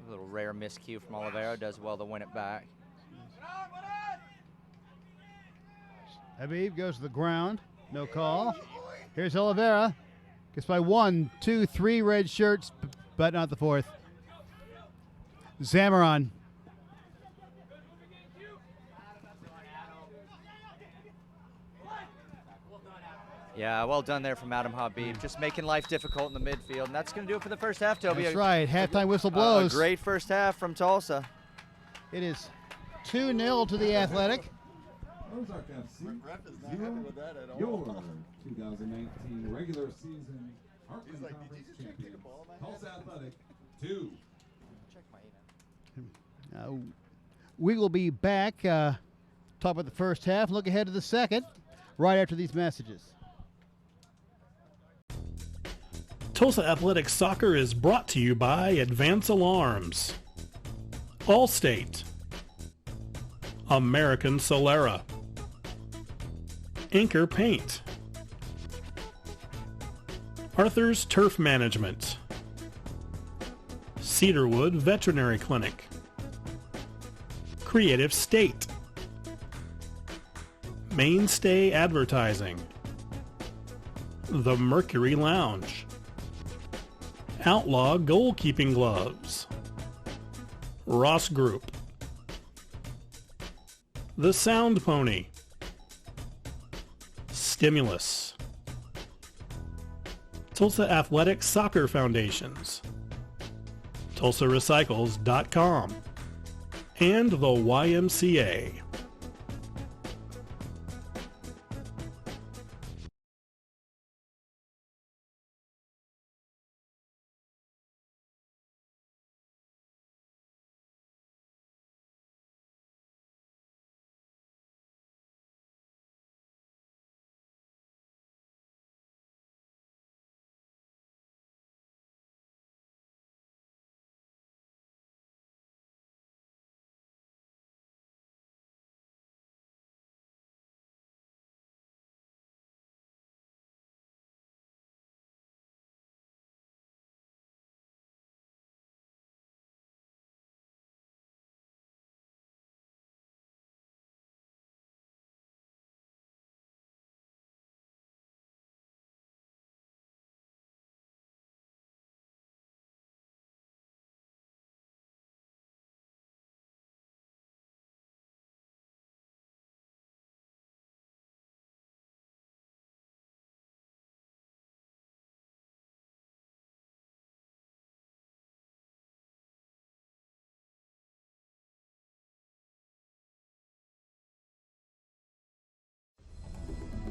A little rare miscue from Oliveira. Does well to win it back. Habib goes to the ground. No call. Here's Oliveira. Gets by 1, 2, 3 red shirts, but not the 4th. Zamaron. Yeah, well done there from Adam Habib. Just making life difficult in the midfield. And that's going to do it for the first half, Toby. That's right. Halftime whistle blows. A great first half from Tulsa. It is 2-0 to the Athletic. Ozark FC, Ref is not happy with that at all. your 2019 regular season Heartland He's like, Conference did you just take champion, the ball in my hand? Tulsa Athletic 2. Check my email. We will be back, talk about the first half, look ahead to the second, right after these messages. Tulsa Athletics Soccer is brought to you by Advance Alarms, Allstate, American Solera, Anchor Paint, Arthur's Turf Management, Cedarwood Veterinary Clinic, Creative State, Mainstay Advertising, The Mercury Lounge, Outlaw Goalkeeping Gloves, Ross Group, The Sound Pony, Stimulus, Tulsa Athletic Soccer Foundations, TulsaRecycles.com, and the YMCA.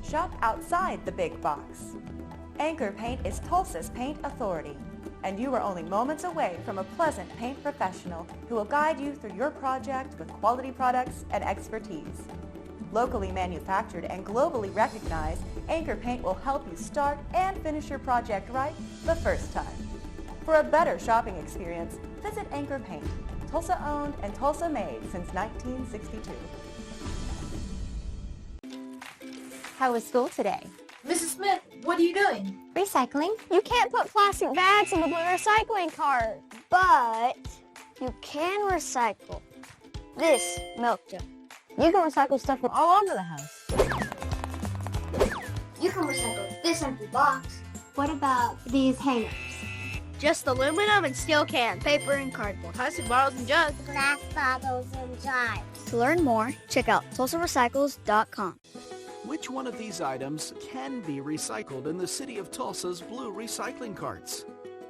Shop outside the big box. Anchor Paint is Tulsa's paint authority, and you are only moments away from a pleasant paint professional who will guide you through your project with quality products and expertise. Locally manufactured and globally recognized, Anchor Paint will help you start and finish your project right the first time. For a better shopping experience, visit Anchor Paint, Tulsa owned and Tulsa made since 1962. How was school today? Mrs. Smith, what are you doing? Recycling. You can't put plastic bags in the blue recycling cart, but you can recycle this milk jug. You can recycle stuff from all over the house. You can recycle this empty box. What about these hangers? Just aluminum and steel cans, paper and cardboard, plastic bottles and jugs, glass bottles and jars. To learn more, check out TulsaRecycles.com. Which one of these items can be recycled in the city of Tulsa's blue recycling carts?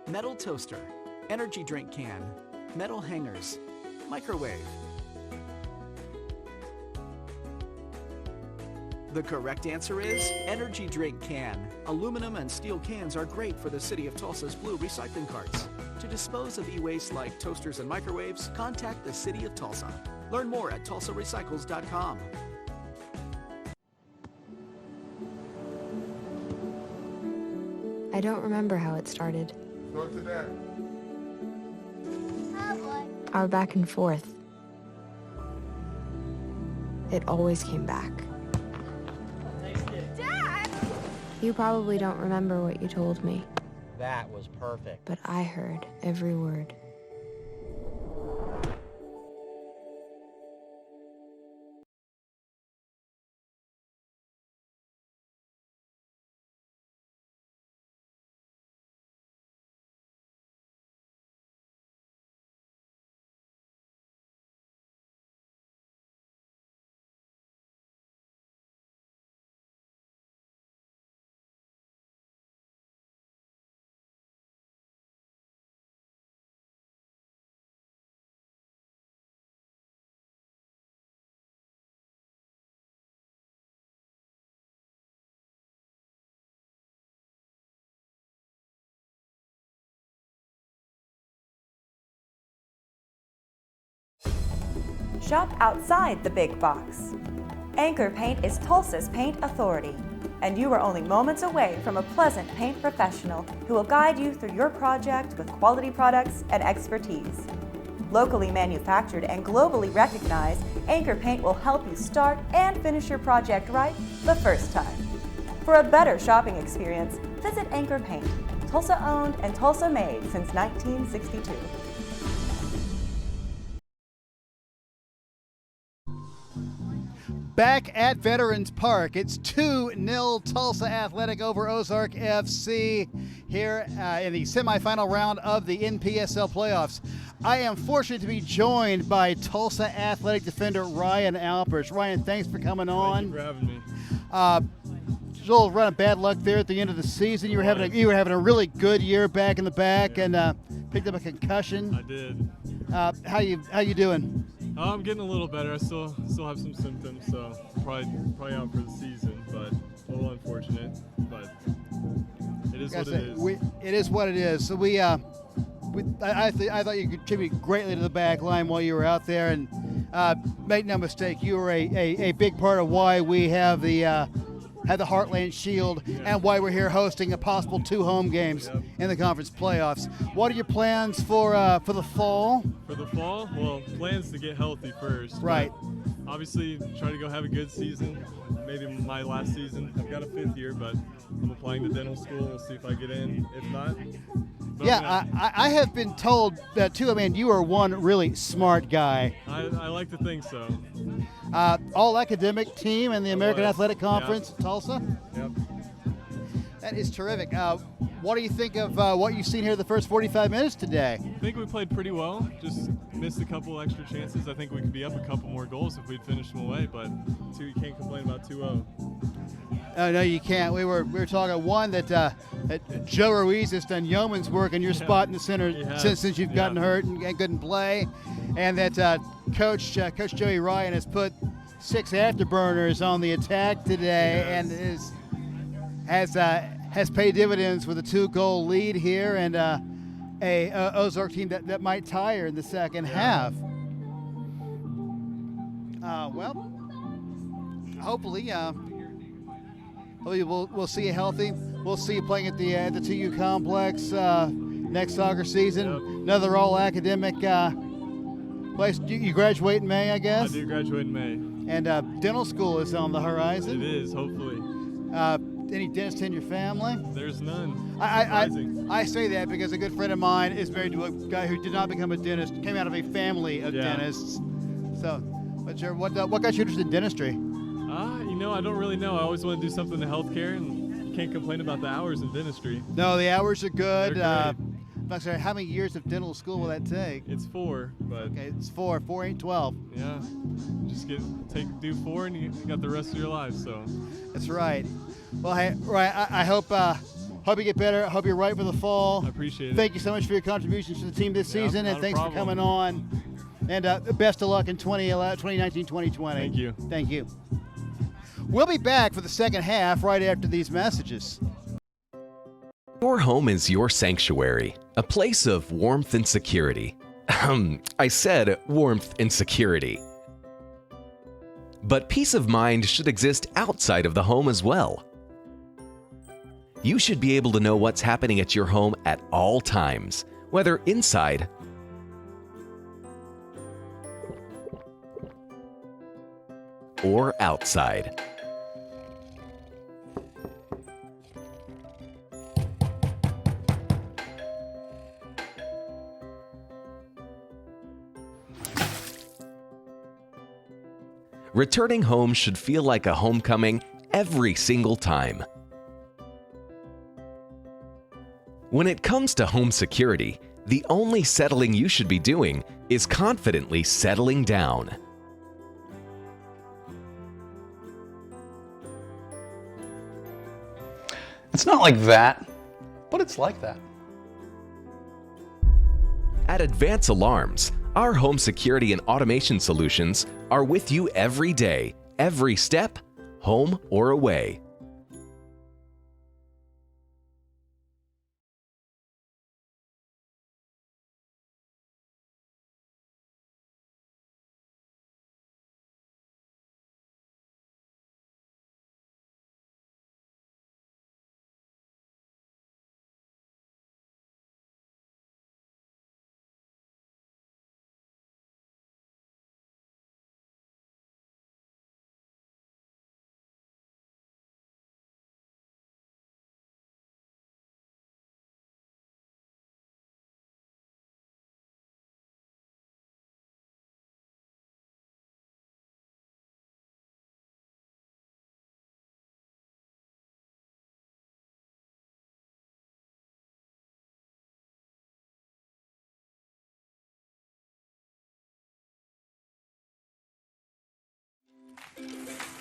Metal toaster, energy drink can, metal hangers, microwave. The correct answer is energy drink can. Aluminum and steel cans are great for the city of Tulsa's blue recycling carts. To dispose of e-waste like toasters and microwaves, contact the city of Tulsa. Learn more at TulsaRecycles.com. I don't remember how it started. Go to that. Oh boy. Our back and forth. It always came back. Dad! You probably don't remember what you told me, That was perfect. but I heard every word. Shop outside the big box. Anchor Paint is Tulsa's paint authority, and you are only moments away from a pleasant paint professional who will guide you through your project with quality products and expertise. Locally manufactured and globally recognized, Anchor Paint will help you start and finish your project right the first time. For a better shopping experience, visit Anchor Paint, Tulsa owned and Tulsa made since 1962. Back at Veterans Park, it's 2-0 Tulsa Athletic over Ozark FC here in the semifinal round of the NPSL playoffs. I am fortunate to be joined by Tulsa Athletic defender Ryan Alpers. Ryan, thanks for coming on. Thank you for having me. A little run of bad luck there at the end of the season. You were having a really good year back in the back, and picked up a concussion. I did. How you doing? I'm getting a little better. I still have some symptoms, so probably out for the season, but a little unfortunate. But it is what it is. It is what it is. So I thought you contributed greatly to the back line while you were out there, and make no mistake, you were a big part of why we have the Heartland Shield, and why we're here hosting a possible 2 home games in the conference playoffs. What are your plans for the fall? For the fall, well, plans to get healthy first. Right. Obviously, try to go have a good season. Maybe my last season. I've got a 5th year, but I'm applying to dental school. We'll see if I get in. If not, I have been told that too. I mean, you are one really smart guy. I like to think so. All academic team in the American Athletic Conference, Tulsa. Yep. That is terrific. What do you think of what you've seen here the first 45 minutes today? I think we played pretty well. Just missed a couple extra chances. I think we could be up a couple more goals if we'd finished them away, but you can't complain about 2-0. No, you can't. We were talking one that Joe Ruiz has done yeoman's work in your spot in the center since you've gotten hurt and couldn't play, and that Coach Joey Ryan has put 6 afterburners on the attack today, and has paid dividends with a 2-goal lead here, and a Ozark team that might tire in the second half. Well, hopefully we'll see you healthy. We'll see you playing at the TU complex next soccer season. Yep. Another all-academic place. You graduate in May, I guess? I do graduate in May. And dental school is on the horizon. It is, hopefully. Any dentists in your family? There's none. I say that because a good friend of mine is married to a guy who did not become a dentist, came out of a family of dentists. So, what got you interested in dentistry? I don't really know. I always want to do something in healthcare, and you can't complain about the hours in dentistry. No, the hours are good. They're great. I'm not sure, how many years of dental school will that take? It's 4, but okay, it's 4. 4 ain't 12. Yeah, just do 4, and you got the rest of your life. So that's right. Well, hey, I hope you get better. I hope you're right for the fall. I appreciate it. Thank you so much for your contributions to the team this season, and thanks for coming on. And best of luck in 2019, 2020. Thank you. Thank you. We'll be back for the second half right after these messages. Your home is your sanctuary, a place of warmth and security. I said warmth and security. But peace of mind should exist outside of the home as well. You should be able to know what's happening at your home at all times, whether inside or outside. Returning home should feel like a homecoming every single time. When it comes to home security, the only settling you should be doing is confidently settling down. It's not like that, but it's like that. At Advance Alarms, our home security and automation solutions are with you every day, every step, home or away.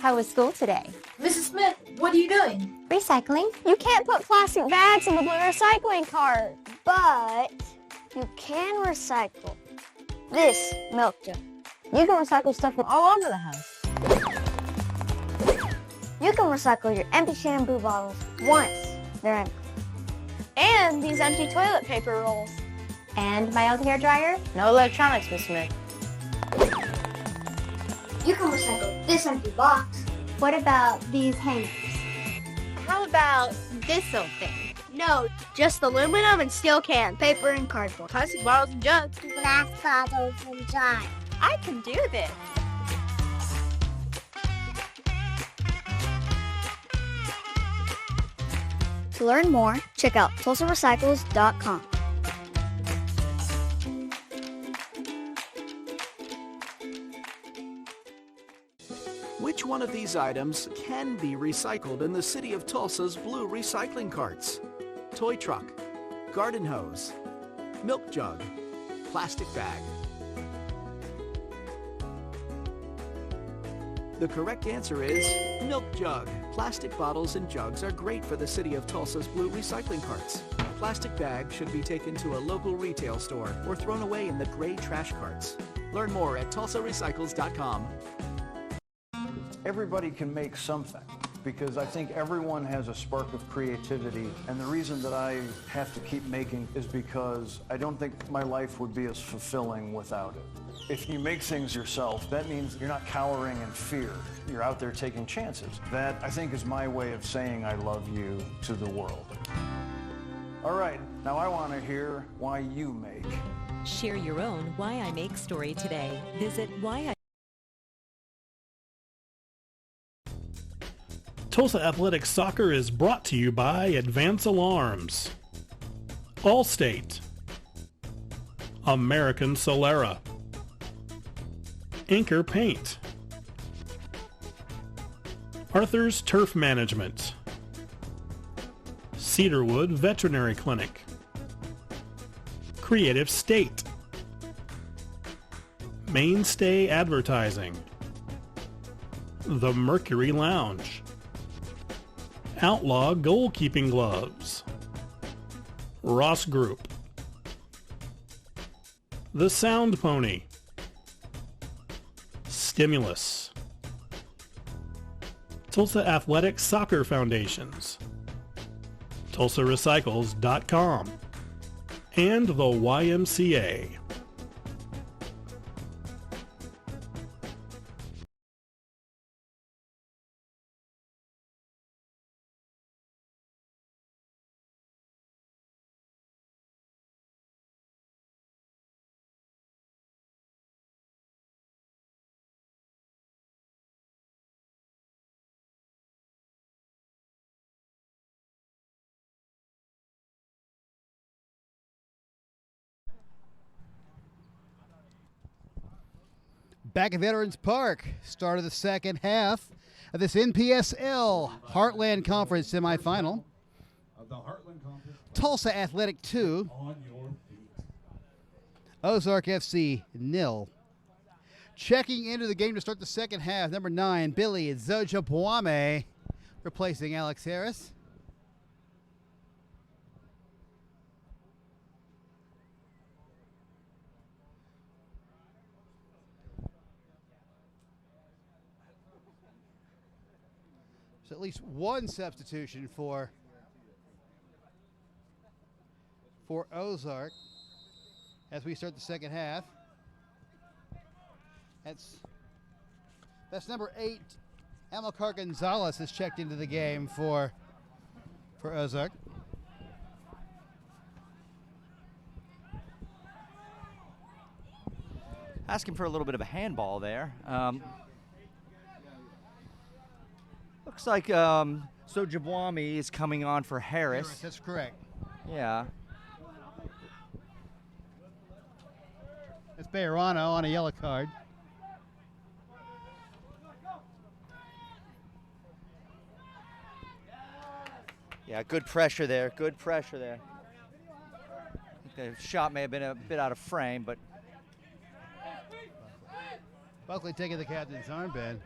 How was school today? Mrs. Smith, what are you doing? Recycling. You can't put plastic bags in the blue recycling cart, but you can recycle this milk jug. You can recycle stuff from all over the house. You can recycle your empty shampoo bottles once they're empty. And these empty toilet paper rolls. And my old hair dryer? No electronics, Miss Smith. You can recycle this empty box. What about these hangers? How about this old thing? No, just aluminum and steel cans, paper and cardboard, plastic bottles and jugs, glass bottles and jars. I can do this. To learn more, check out TulsaRecycles.com. Which one of these items can be recycled in the city of Tulsa's blue recycling carts? Toy truck, garden hose, milk jug, plastic bag. The correct answer is milk jug. Plastic bottles and jugs are great for the city of Tulsa's blue recycling carts. Plastic bags should be taken to a local retail store or thrown away in the gray trash carts. Learn more at TulsaRecycles.com. Everybody can make something, because I think everyone has a spark of creativity, and the reason that I have to keep making is because I don't think my life would be as fulfilling without it. If you make things yourself, that means you're not cowering in fear. You're out there taking chances. That, I think, is my way of saying I love you to the world. All right, now I want to hear why you make. Share your own Why I Make story today. Visit Tulsa Athletics Soccer is brought to you by Advance Alarms, Allstate, American Solera, Anchor Paint, Arthur's Turf Management, Cedarwood Veterinary Clinic, Creative State, Mainstay Advertising, The Mercury Lounge, Outlaw Goalkeeping Gloves, Ross Group, The Sound Pony, Stimulus, Tulsa Athletics Soccer Foundations, TulsaRecycles.com, and the YMCA. Back at Veterans Park, start of the second half of this NPSL Heartland Conference semifinal. Of the Heartland Conference. Tulsa Athletic 2, On your feet. Ozark FC 0. Checking into the game to start the second half, number 9, Billy Zojabwame, replacing Alex Harris. So at least one substitution for Ozark as we start the second half. That's number 8, Amilcar Gonzalez has checked into the game for Ozark. Asking for a little bit of a handball there. Looks like Zojabwame is coming on for Harris. That's correct. Yeah. It's Bejarano on a yellow card. Yeah, good pressure there. Good pressure there. I think the shot may have been a bit out of frame, but Buckley taking the captain's armband.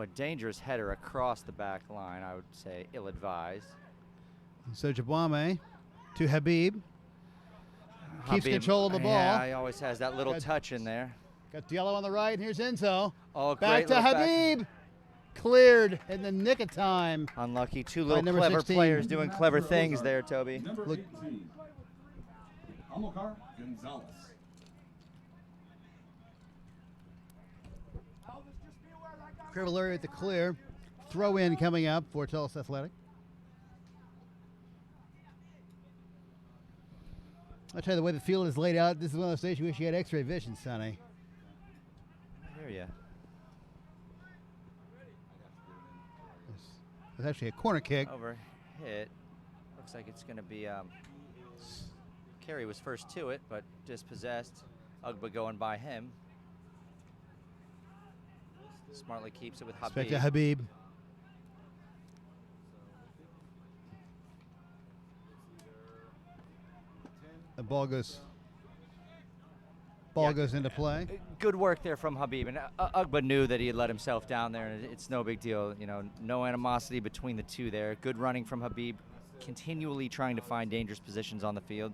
a dangerous header across the back line, I would say, ill-advised. So Jabwame to Habib. Keeps Habib, control of the ball. Yeah, he always has that little touch in there. Got Diallo on the right, and here's Enzo. Oh, back great to look Habib. back. Cleared in the nick of time. Unlucky. Two little number clever 16. players doing clever things there, Toby. Number 18, Amilcar Gonzalez. Crivellari at the clear. Throw in coming up for Tulsa Athletic. I'll tell you, the way the field is laid out, this is one of those days you wish you had x-ray vision, Sonny. I hear ya. It's actually a corner kick. Over hit. Looks like it's going to be. Kerry was first to it, but dispossessed. Ugba going by him. Smartly keeps it with Habib. Back to Habib. The ball goes into play. Good work there from Habib, and Ugba knew that he had let himself down there, and it's no big deal. You know, no animosity between the two there. Good running from Habib, continually trying to find dangerous positions on the field.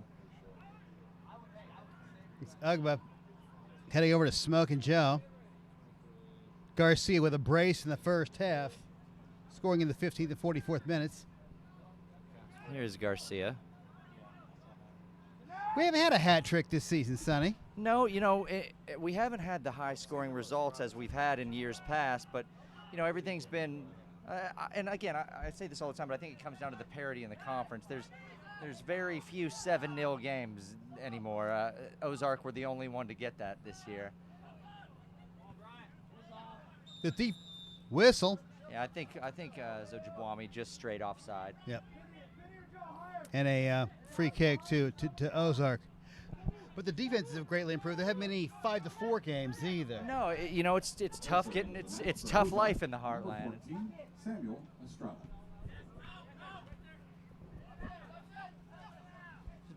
It's Ugba heading over to Smoke and Joe. Garcia with a brace in the first half, scoring in the 15th and 44th minutes. Here's Garcia. We haven't had a hat trick this season, Sonny. No, you know, we haven't had the high-scoring results as we've had in years past, but, you know, everything's been, and again, I say this all the time, but I think it comes down to the parity in the conference. There's very few 7-0 games anymore. Ozark were the only one to get that this year. The deep whistle. Yeah, I think Zojibwami just straight offside. Yep. And a free kick to Ozark. But the defenses have greatly improved. They haven't many 5-4 games either. No, it's tough getting it's tough life in the Heartland. Samuel Estrada.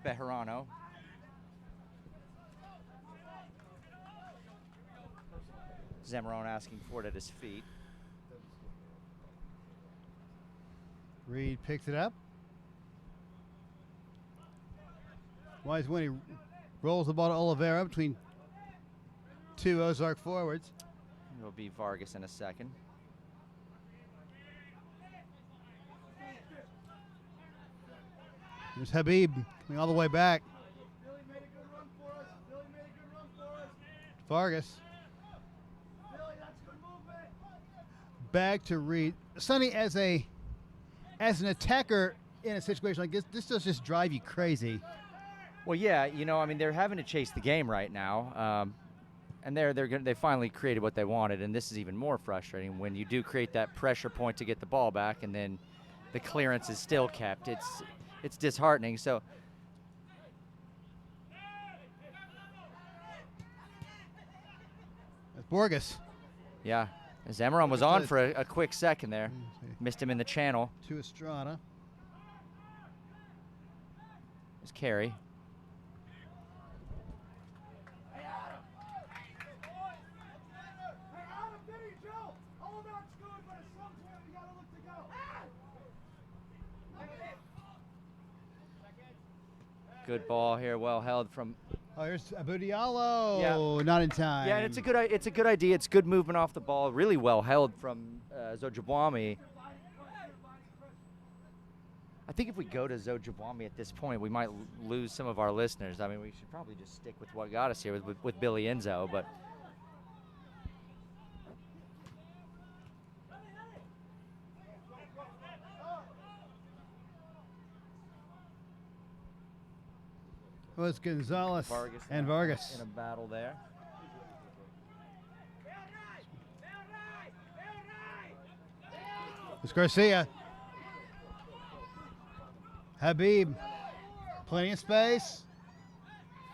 Bejarano. Zamorano asking for it at his feet. Reed picks it up. Wise Winnie rolls the ball to Oliveira between two Ozark forwards. It'll be Vargas in a second. There's Habib coming all the way back. Vargas. Back to Reed. Sonny, as an attacker in a situation like this does just drive you crazy. Well, yeah, I mean, they're having to chase the game right now, and they finally created what they wanted, and this is even more frustrating when you do create that pressure point to get the ball back, and then the clearance is still kept. It's disheartening. So. That's Borges. Yeah. Zamorano was on for a quick second there. Missed him in the channel. To Estrada. It's Carey. Good ball here, well held from. Oh, here's Abu Diallo. Yeah. Not in time. Yeah, and it's a good idea. It's good movement off the ball. Really well held from Zojibwami. I think if we go to Zojibwami at this point, we might lose some of our listeners. I mean, we should probably just stick with what got us here with Billy Enzo, but. Was Gonzalez and Vargas in a battle there. It's Garcia. Habib. Plenty of space.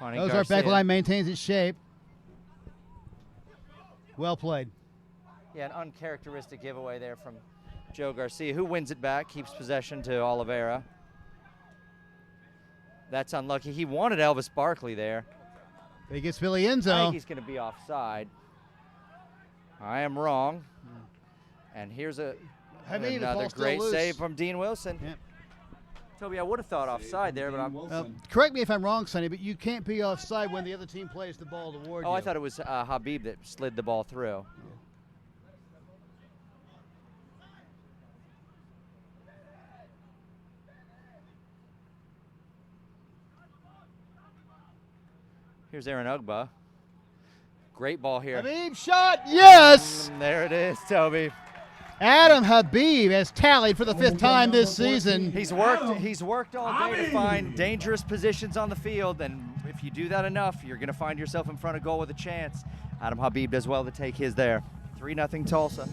Ozark back line maintains its shape. Well played. Yeah, an uncharacteristic giveaway there from Joe Garcia, who wins it back, keeps possession to Oliveira. That's unlucky. He wanted Elvis Barkley there. He gets Billy Enzo. I think he's going to be offside. I am wrong. And here's another great save from Dean Wilson. Yep. Toby, I would have thought offside there, but I'm. Correct me if I'm wrong, Sonny, but you can't be offside when the other team plays the ball toward you. Oh, I thought it was Habib that slid the ball through. Here's Aaron Ugba. Great ball here. Habib shot, yes! There it is, Toby. Adam Habib has tallied for the 5th time this season. He's worked all day to find dangerous positions on the field, and if you do that enough, you're going to find yourself in front of goal with a chance. Adam Habib does well to take his there. 3-0 Tulsa.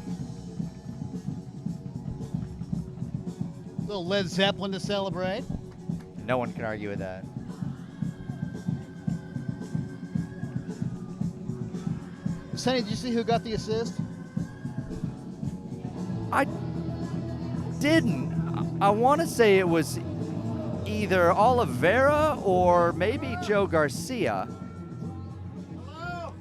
Little Led Zeppelin to celebrate. No one can argue with that. Sonny, did you see who got the assist? I didn't. I want to say it was either Oliveira or maybe Joe Garcia. Hello.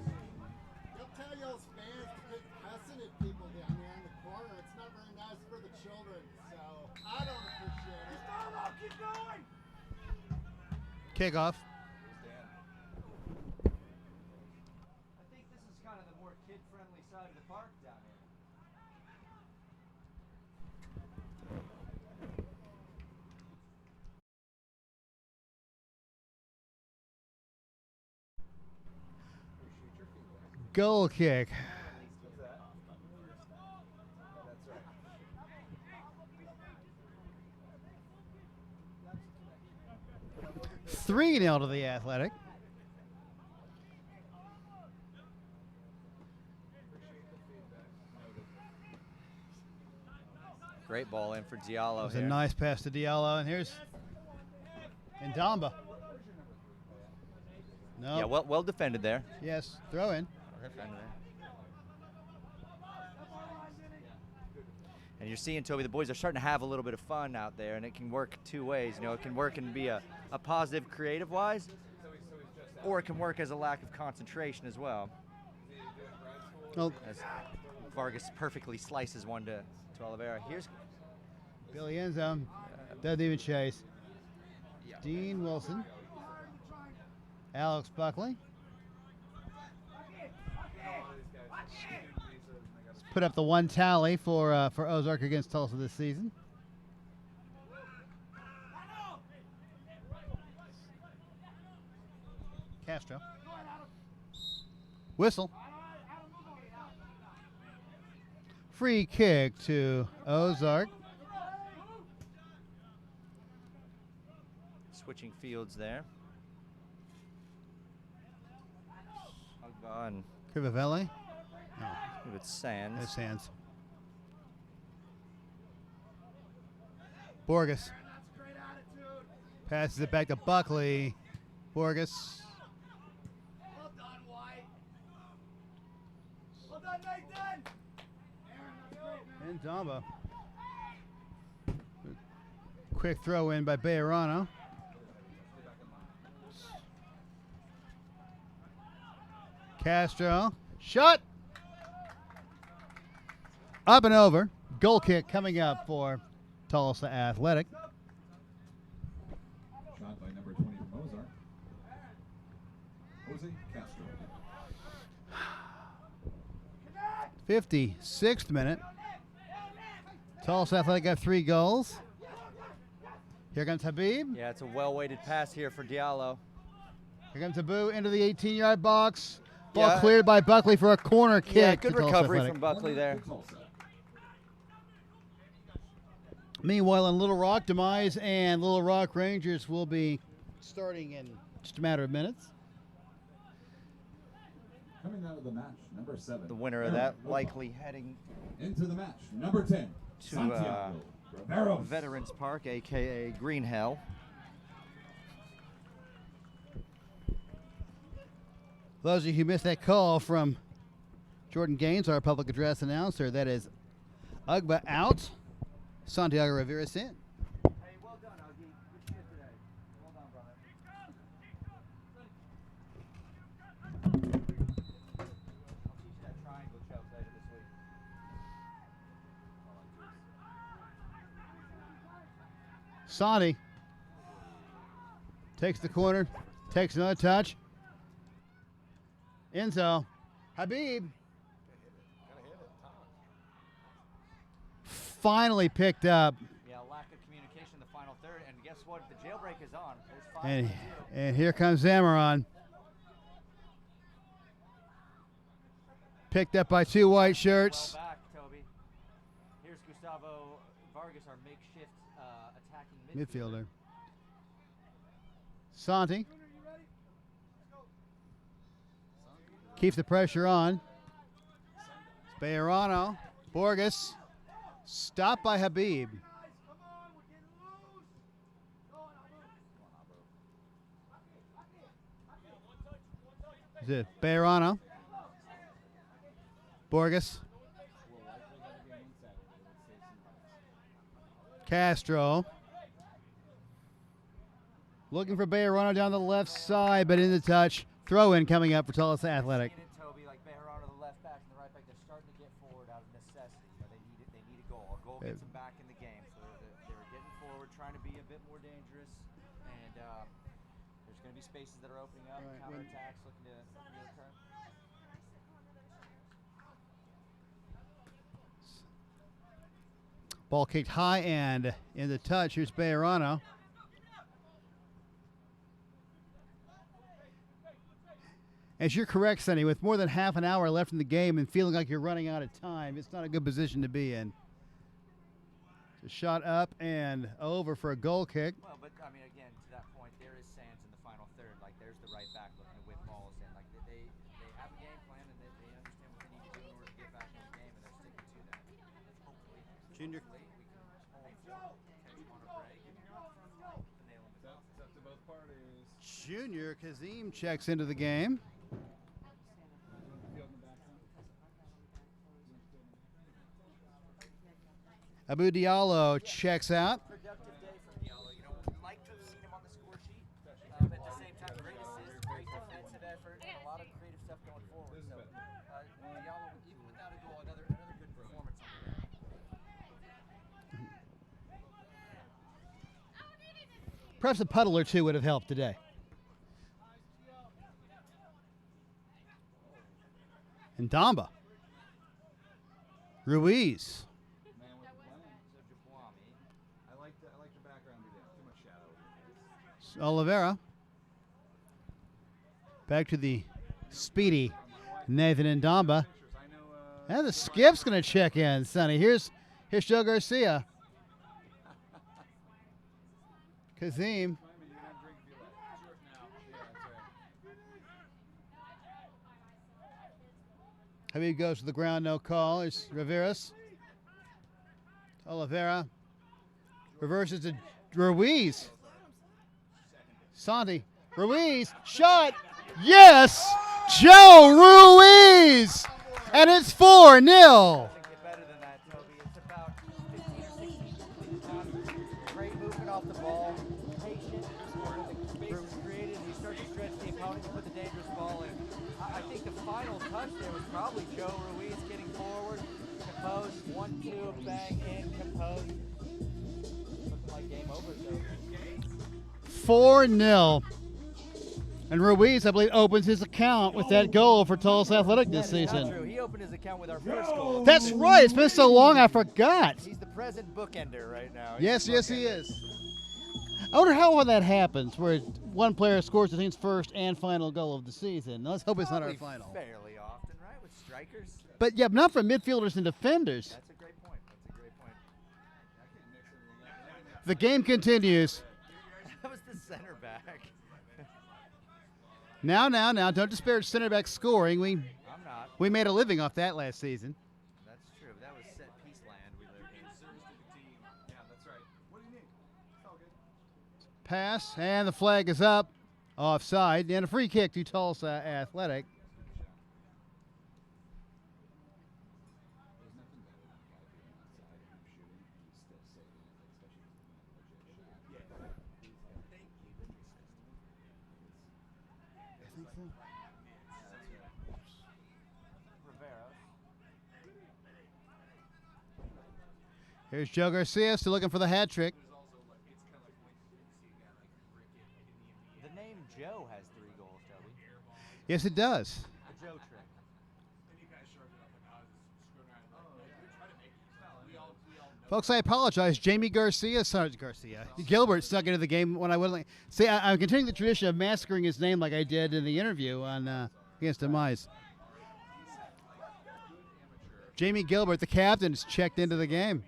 You'll tell those fans to quit cussing at people down there in the corner. It's not very nice for the children, so I don't appreciate it. Keep going. Kickoff. I think this is kind of the more kid-friendly side of the park down here. Goal kick. Three 0 to the Athletic. Great ball in for Diallo. It was here. a nice pass to Diallo, and here's Ndamba. No. Yeah, well defended there. Yes, throw in. Defended there. And you're seeing, Toby, the boys are starting to have a little bit of fun out there, and it can work two ways. You know, it can work and be a positive creative-wise, or it can work as a lack of concentration as well. Oh. As Vargas perfectly slices one to Oliveira. Here's Billy end zone. Doesn't even chase. Dean Wilson. Alex Buckley. Let's put up the one tally for Ozark against Tulsa this season. Castro. Whistle. Free kick to Ozark. switching fields there. Ugba and Crivavelli? No. It's Sands. It's Sands. Borges. Passes it back to Buckley. Borges. Well done, White. Well done, Nathan. And Damba. Quick throw in by Bejarano. Castro. Shot. Up and over. Goal kick coming up for Tulsa Athletic. Shot by number 20 from Ozark. Jose Castro. 56th minute. Tulsa Athletic got 3 goals. Here comes Habib. Yeah, it's a well-weighted pass here for Diallo. Here comes Abu into the 18-yard box. Ball Yeah. cleared by Buckley for a corner kick. Yeah, good to Tulsa recovery Athletic. from Buckley there. Meanwhile, in Little Rock, Demise and Little Rock Rangers will be starting in just a matter of minutes. Coming out of the match, number 7. The winner of that likely heading into the match, number 10. to Santiago Riveros. Veterans Park, a.k.a. Green Hell. For those of you who missed that call from Jordan Gaines, our public address announcer, that is Ugba out, Santiago Rivera's in. Hey, well done, Uggy. Good shit today. Well done, brother. I'll teach you that triangle choke later this week. Santi takes the corner, takes another touch. Enzo, Habib finally picked up. Yeah, lack of communication in the final third, and guess what? The jailbreak is on. There's 5-2. And here comes Zamaron. Picked up by 2 white shirts. Well back, Toby. Here's Gustavo Vargas, our makeshift attacking Midfielder. Santi. Keeps the pressure on. Bejarano. Borges. Stopped by Habib. Is it Bejarano? Borges. Castro. Looking for Bejarano down the left side, but in the touch. Throw in coming up for Tulsa Athletic. Toby, like Bejarano, the left back and the right back, they're starting to get forward out of necessity. You know, they need a goal. A goal gets them back in the game. So they're getting forward, trying to be a bit more dangerous. And there's going to be spaces that are opening up, counterattacks looking to occur. Ball kicked high and in the touch. Here's Bejarano. As you're correct, Sonny, with more than half an hour left in the game and feeling like you're running out of time, it's not a good position to be in. It's a shot up and over for a goal kick. Well, but I mean, again, to that point, there is Sands in the final third. Like, there's the right back looking to whip balls in. Like, they have a game plan and they understand what they need to do in order to get back in the game, and they're sticking to that. Hopefully, Junior. We can Junior Kazim checks into the game. Abu Diallo checks out. Productive day from Diallo. You know, we'd like to have seen him on the score sheet. At the same time, great assist, great defensive effort, and a lot of creative stuff going forward. So, Diallo, even without a goal, another good performance on the day. Perhaps a puddle or two would have helped today. And Damba. Ruiz. Oliveira. Back to the speedy Nathan Ndamba. And the skip's going to check in, Sonny. Here's Joe Garcia. Kazim. Habib goes to the ground, no call. There's Riveras. Oliveira. Reverses to Ruiz. Santi. Ruiz. Shot. Yes! Joe Ruiz! And it's 4-0. Great movement off the ball. Patient. Space is created. You start to stretch the opponent to put the dangerous ball in. I think the final touch there was probably Joe Ruiz getting forward. Composed. 1-2. Bang in. Composed. Looking like game over. So. 4-0. And Ruiz, I believe, opens his account with that goal for Tulsa Athletic this season. Not true. He opened his account with our first goal. That's right. It's been so long, I forgot. He's the present bookender right now. Yes, he is. I wonder how often that happens, where one player scores the team's first and final goal of the season. Let's hope it's not our final. Fairly often, right, with strikers? But yeah, not for midfielders and defenders. That's a great point. The game continues. That was the center back. Now, don't disparage center back scoring. I'm not. We made a living off that last season. That's true. That was set piece land we lived in. Yeah, that's right. What do you need? It's all good. Pass, and the flag is up. Offside, and a free kick to Tulsa Athletic. Here's Joe Garcia still looking for the hat trick. The name Joe has 3 goals, Toby. Yes, it does. The Joe trick. Folks, I apologize. Jamie Gilbert snuck into the game when I wouldn't. See, I'm continuing the tradition of massacring his name like I did in the interview on against Demise. Jamie Gilbert, the captain, has checked into the game.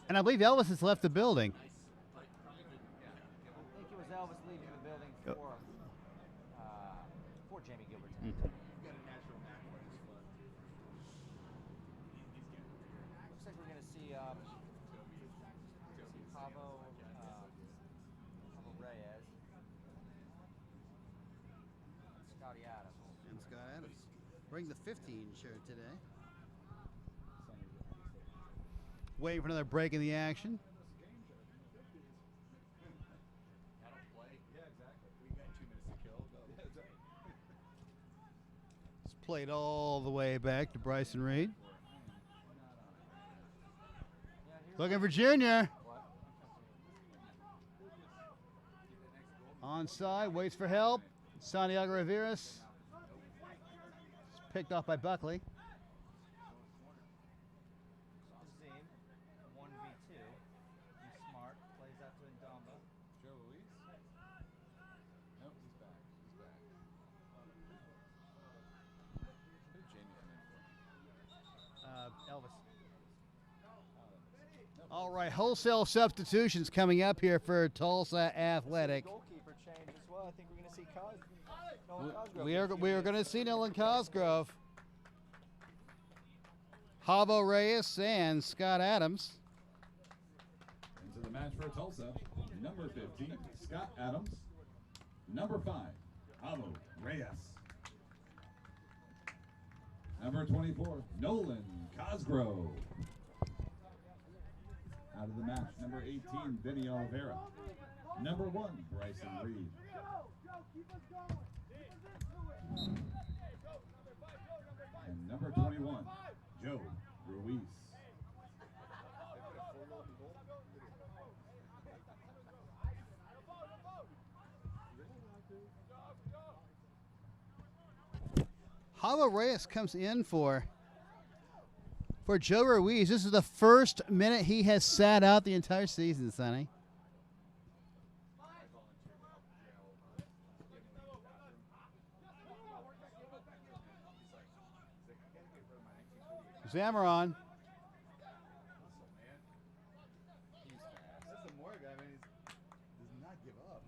And I believe Elvis has left the building. I think it was Elvis leaving the building for Jamie Gilbert. Looks like we're going to see Pablo Reyes, Scotty Adams. And Scott Adams wearing the 15 shirt today. Waiting for another break in the action. It's played all the way back to Bryson Reed. Looking for Junior. Onside, waits for help. Santiago Riveras. It's picked off by Buckley. 1v2. He's smart. Plays out to Ndamba. Joe Luis? Nope, he's back. Who did Jamie come in for? Elvis. All right, wholesale substitutions coming up here for Tulsa Athletic. Goalkeeper change as well. I think we're going to see Nolan Cosgrove. We are going to see Nolan Cosgrove. Havo Reyes and Scott Adams. Into the match for Tulsa, number 15, Scott Adams. Number 5, Havo Reyes. Number 24, Nolan Cosgrove. Out of the match, number 18, Vinny Oliveira. Number 1, Bryson Reed. And number 21, Joe Ruiz. Havo Reyes comes in for Joe Ruiz. This is the first minute he has sat out the entire season, Sonny. Zamaron. That's the more guy, man. He does not give up.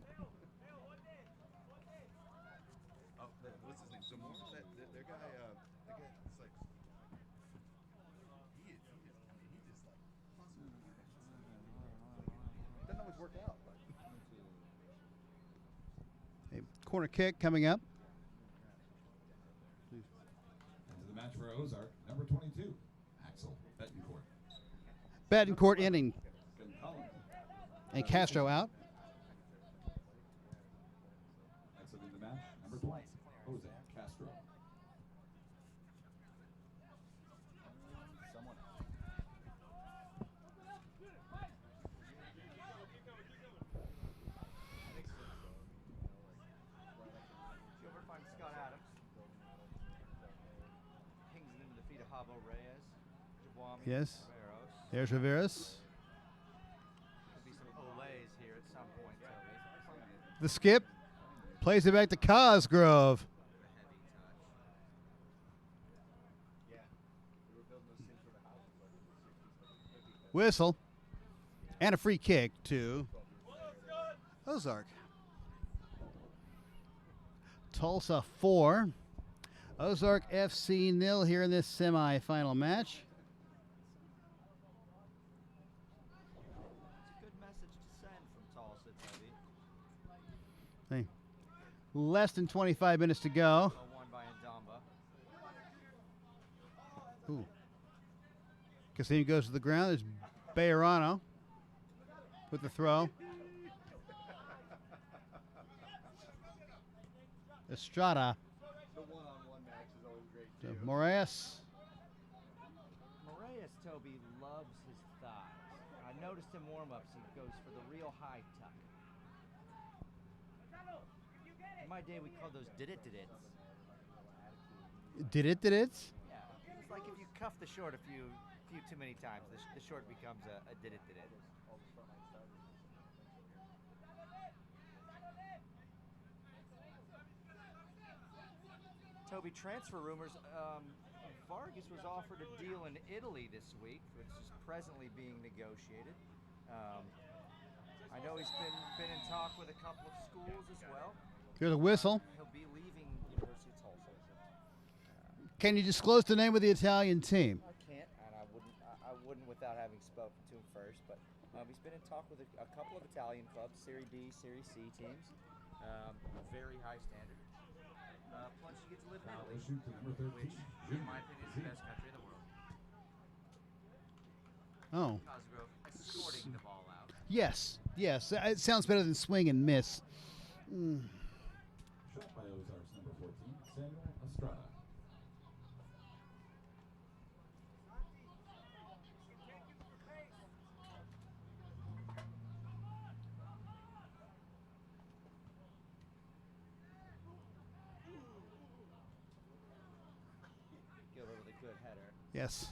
Oh, what's his name? Zamora? Their guy, it's like, he just like, doesn't always work out. A corner kick coming up. Into the match for Ozark, number 22, Axel Betancourt. Betancourt inning. And Castro out. Exiting the match, number 20, Jose Castro. Gilbert finds Scott Adams. Pings it into the feet of Havo Reyes. Jawami Yes. Riveros. There's Riveros. Could be some olays here at some point, Toby. The skip. Plays it back to Cosgrove. Whistle. And a free kick to Ozark. Tulsa 4. Ozark FC 0 here in this semifinal match. It's a good message to send from Tulsa, Toby. Hey. Less than 25 minutes to go. 0-1 by Ndamba. Ooh. Casino goes to the ground. There's Bayerano with the throw. Estrada. The one-on-one match is always great, To too. Moraes. Moraes, Toby, loves his thighs. I noticed in warm-ups he goes for the real high tuck. In my day, we called those did-it-did-its. Did it? Yeah, it's like if you cuff the short a few too many times, the short becomes a did-it-did-it. Toby, transfer rumors. Vargas was offered a deal in Italy this week, which is presently being negotiated. I know he's been in talk with a couple of schools as well. Here's a whistle. He'll be leaving University of Tulsa. Can you disclose the name of the Italian team? I can't, and I wouldn't without having spoken to him first. But he's been in talk with a couple of Italian clubs, Serie D, Serie C teams. Very high standard. Plus, you get to live in Italy, Shoot to number 13, which, in my opinion, is the best country in the world. Oh. Cosgrove escorting the ball out. Yes. Yes. It sounds better than swing and miss. Shot by Ozark's number 14, Samuel Estrada. Gilbert with a good header. Yes.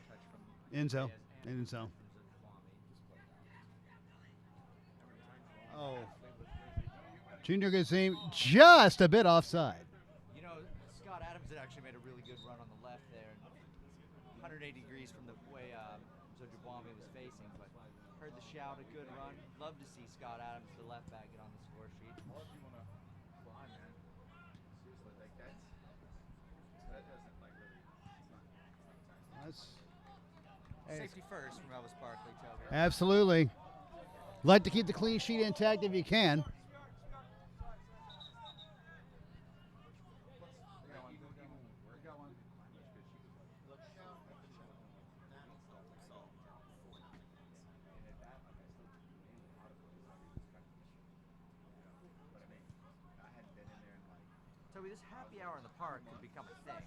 Touch from Enzo. Reyes and Enzo. Oh. Junior Gazim just a bit offside. You know, Scott Adams had actually made a really good run on the left there, 180 degrees from the way Ojibwami was facing, but heard the shout, a good run. Love to see Scott Adams, the left back, get on the score sheet. Safety first from Elvis Barkley, Toby. Absolutely. Like to keep the clean sheet intact if you can. Toby, this happy hour in the park could become a thing.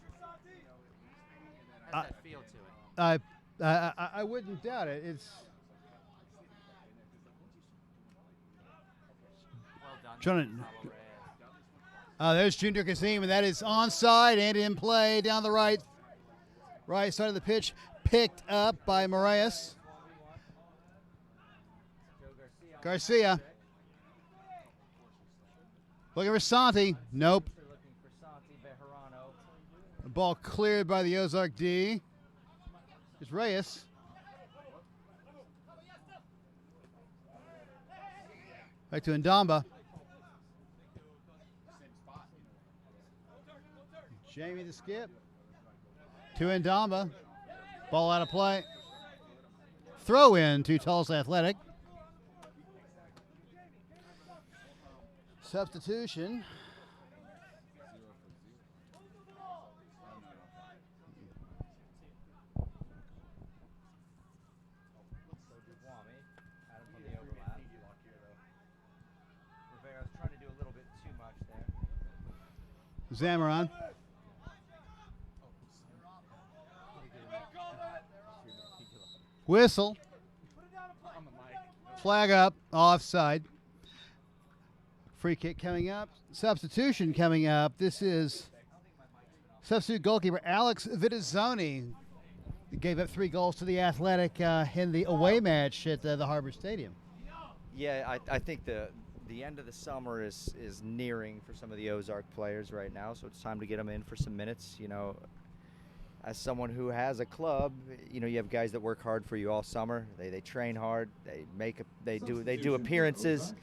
Has that feel to it? I wouldn't doubt it. It's well done. There's Junior Kazim, and that is onside and in play down the right side of the pitch, picked up by Moraes. Garcia. Looking for Santi. Nope. The ball cleared by the Ozark D. It's Reyes. Back to Ndamba. Jamie the skip. To Ndamba. Ball out of play. Throw in to Tulsa Athletic. Substitution. Zamaron. Whistle. Flag up. Offside. Free kick coming up. Substitution coming up. This is substitute goalkeeper Alex Vitizzoni. He gave up 3 goals to the Athletic in the away match at the Harbor Stadium. Yeah, I think the end of the summer is nearing for some of the Ozark players right now, so it's time to get them in for some minutes. You know, as someone who has a club, you know, you have guys that work hard for you all summer. They train hard. They do appearances.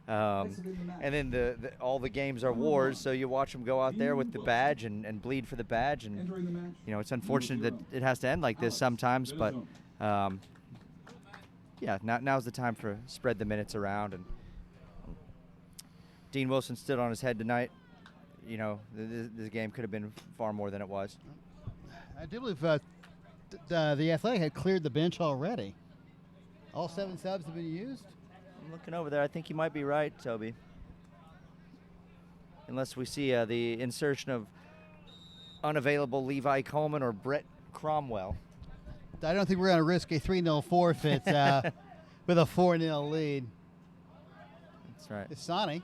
And then all the games are wars, so you watch them go out there with the badge and bleed for the badge. And, you know, it's unfortunate that it has to end like this sometimes, but, yeah, now's the time to spread the minutes around. And Dean Wilson stood on his head tonight. You know, this game could have been far more than it was. I do believe the Athletic had cleared the bench already. All 7 subs have been used. I'm looking over there. I think you might be right, Toby. Unless we see the insertion of unavailable Levi Coleman or Brett Cromwell. I don't think we're going to risk a 3-0 forfeit with a 4-0 lead. That's right. It's Sonny.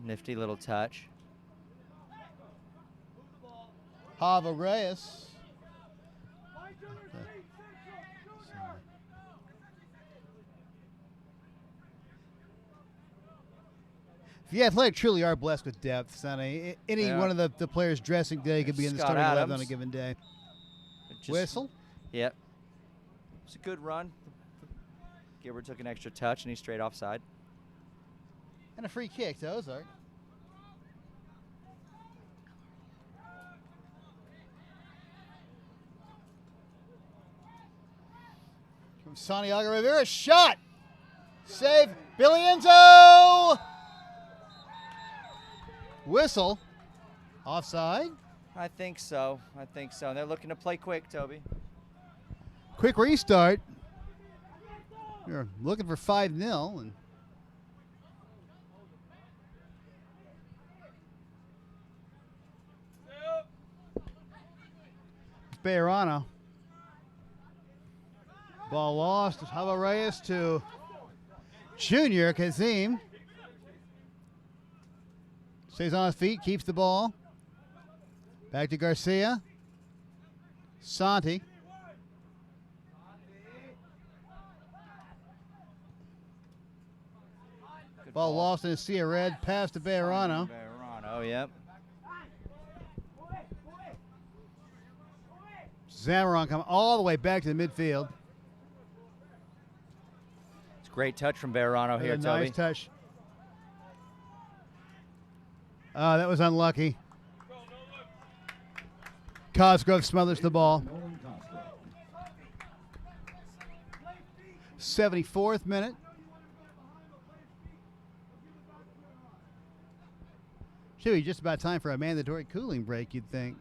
Nifty little touch. Hava Reyes. The Athletic truly are blessed with depth, Sonny. Any one of the players' dressing day could be in the Scott starting 11 Adams on a given day. Whistle? Yep. It's a good run. Gilbert took an extra touch, and he's straight offside. And a free kick to Ozark. From Santiago Rivera, shot! Save, Billy Enzo! Whistle. Offside? I think so. And they're looking to play quick, Toby. Quick restart. You're looking for 5-0. And Bejarano. Ball lost. Hava Reyes to Junior Kazim. Stays on his feet, keeps the ball. Back to Garcia. Santi. Ball lost in a sea of red. Pass to Bejarano. Bejarano, yep. Zamaron coming all the way back to the midfield. It's a great touch from Bejarano here, Toby. Nice touch. That was unlucky. Cosgrove smothers the ball. 74th minute. Should be just about time for a mandatory cooling break, you'd think.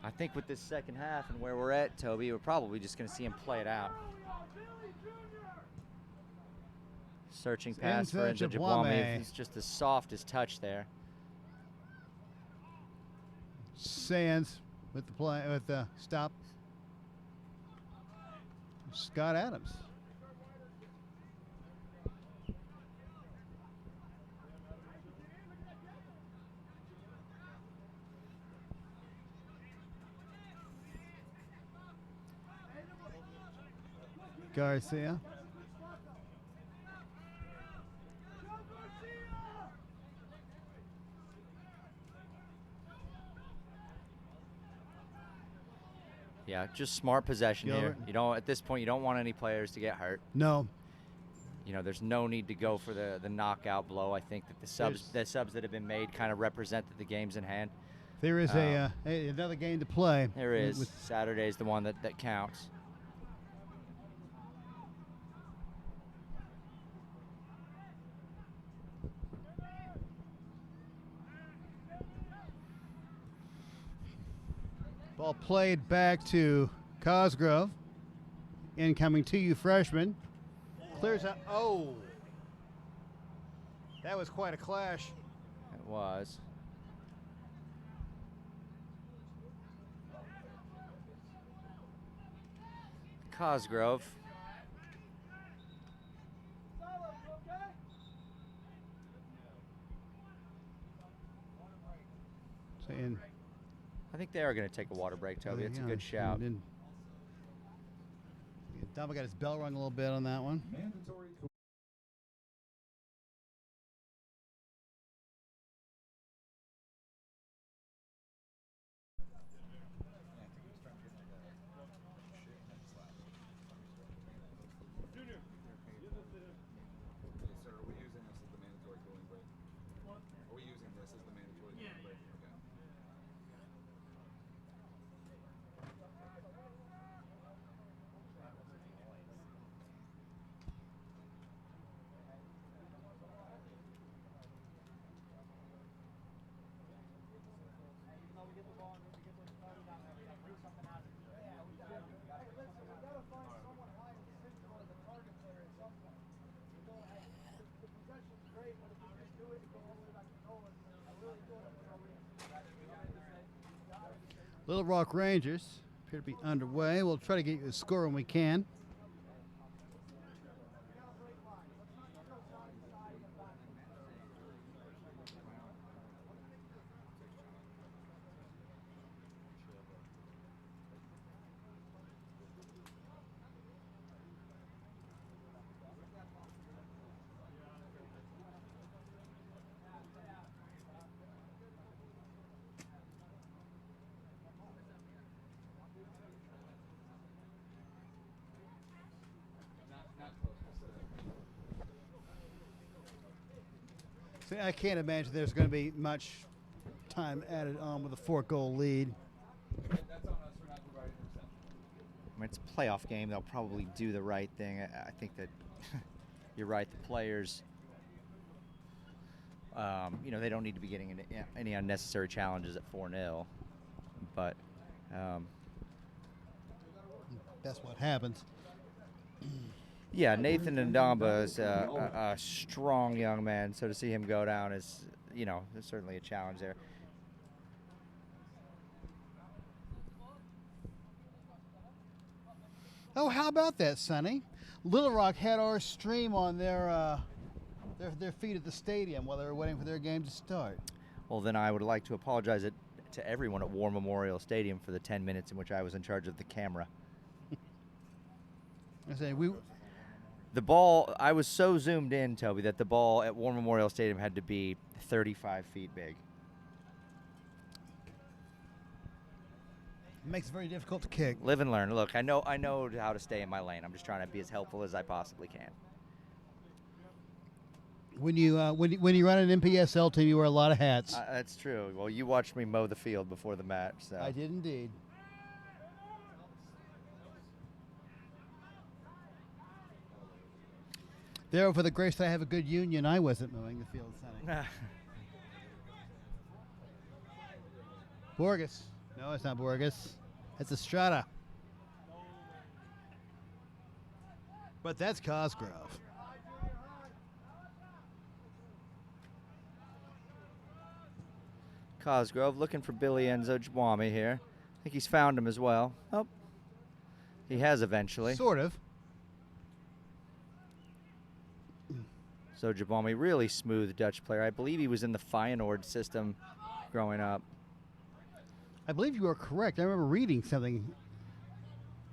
I think with this second half and where we're at, Toby, we're probably just going to see him play it out. Searching pass for Njabwame. He's just the softest touch there. Sands with the play, with the stop. Scott Adams. Garcia. Yeah, just smart possession Gilbert. here. You don't, at this point, you don't want any players to get hurt. No. You know, there's no need to go for the knockout blow. I think that the subs that have been made kind of represent that the game's in hand. There is another game to play. There is. Saturday's the one that counts. Ball played back to Cosgrove. Incoming to you, freshman. Clears out. Oh. That was quite a clash. It was. Cosgrove. Saying. I think they are going to take a water break, Toby. It's a good shout. Dama got his bell rung a little bit on that one. Mandatory. Little Rock Rangers appear to be underway. We'll try to get you a score when we can. See, I can't imagine there's going to be much time added on with a 4-goal lead. I mean, it's a playoff game. They'll probably do the right thing. I think that you're right. The players, you know, they don't need to be getting into any unnecessary challenges at 4-0. But that's what happens. Yeah, Nathan Ndamba is a strong young man, so to see him go down is, you know, there's certainly a challenge there. Oh, how about that, Sonny? Little Rock had our stream on their feed at the stadium while they were waiting for their game to start. Well, then I would like to apologize to everyone at War Memorial Stadium for the 10 minutes in which I was in charge of the camera. The ball, I was so zoomed in, Toby, that the ball at War Memorial Stadium had to be 35 feet big. It makes it very difficult to kick. Live and learn. Look, I know how to stay in my lane. I'm just trying to be as helpful as I possibly can. When you run an NPSL team, you wear a lot of hats. That's true. Well, you watched me mow the field before the match. So. I did indeed. There, for the grace that I have a good union, I wasn't mowing the field, Sonny. Borges. No, it's not Borges. It's Estrada. But that's Cosgrove. Cosgrove looking for Billy Enzo Jawami here. I think he's found him as well. Oh, he has eventually. Sort of. So Jawami, really smooth Dutch player. I believe he was in the Feyenoord system growing up. I believe you are correct. I remember reading something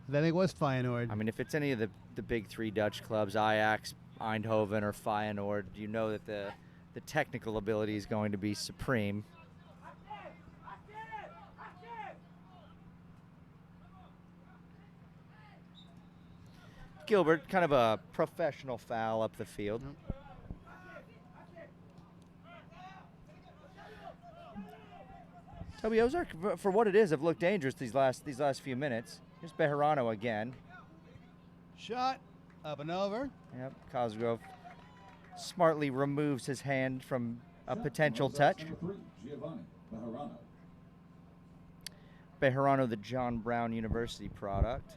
that I think was Feyenoord. I mean, if it's any of the big three Dutch clubs, Ajax, Eindhoven, or Feyenoord, you know that the technical ability is going to be supreme. Gilbert, kind of a professional foul up the field. Toby, Ozark, for what it is, have looked dangerous these last few minutes. Here's Bejarano again. Shot up and over. Yep, Cosgrove smartly removes his hand from a potential touch. Bejarano, the John Brown University product.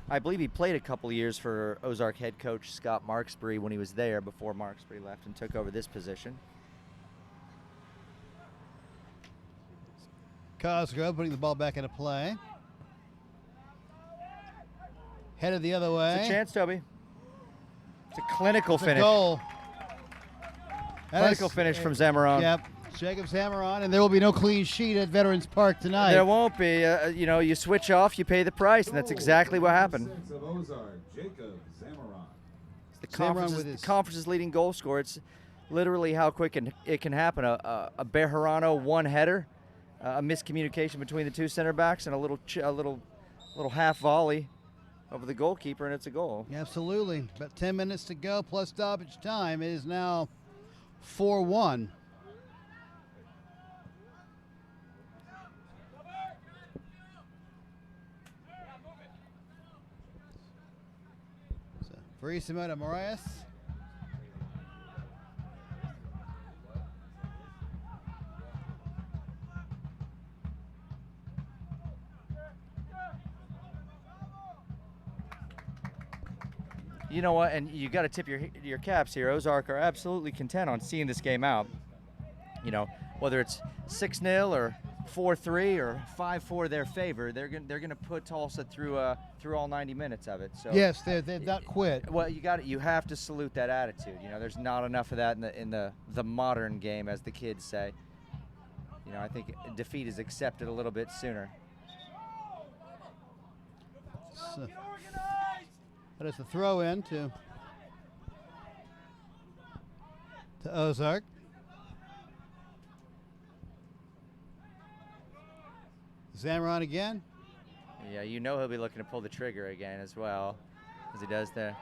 I believe he played a couple of years for Ozark head coach Scott Marksbury when he was there before Marksbury left and took over this position. Cosgrove putting the ball back into play. Headed the other way. It's a chance, Toby. It's a clinical It's finish. A goal. Clinical finish from Zamaron. Yep. Jacob Zamaron, and there will be no clean sheet at Veterans Park tonight. There won't be. You know, you switch off, you pay the price, and that's exactly what happened. The conference's leading goal scorer. It's literally how quick it can happen. A Bejarano one-header, a miscommunication between the two center backs, and a little half volley over the goalkeeper, and it's a goal. Absolutely. About 10 minutes to go plus stoppage time. It is now 4-1. Verissimo to Moraes. You know what, and you got to tip your caps here. Ozark are absolutely content on seeing this game out. You know, whether it's 6-0 or 4-3 or 5-4 their favor, they're gonna put Tulsa through all 90 minutes of it. So yes, they've not quit. Well, you have to salute that attitude. You know, there's not enough of that in the modern game, as the kids say. You know, I think defeat is accepted a little bit sooner. So, that is the throw in to Ozark. Zamaron again. Yeah, you know he'll be looking to pull the trigger again as well, as he does there.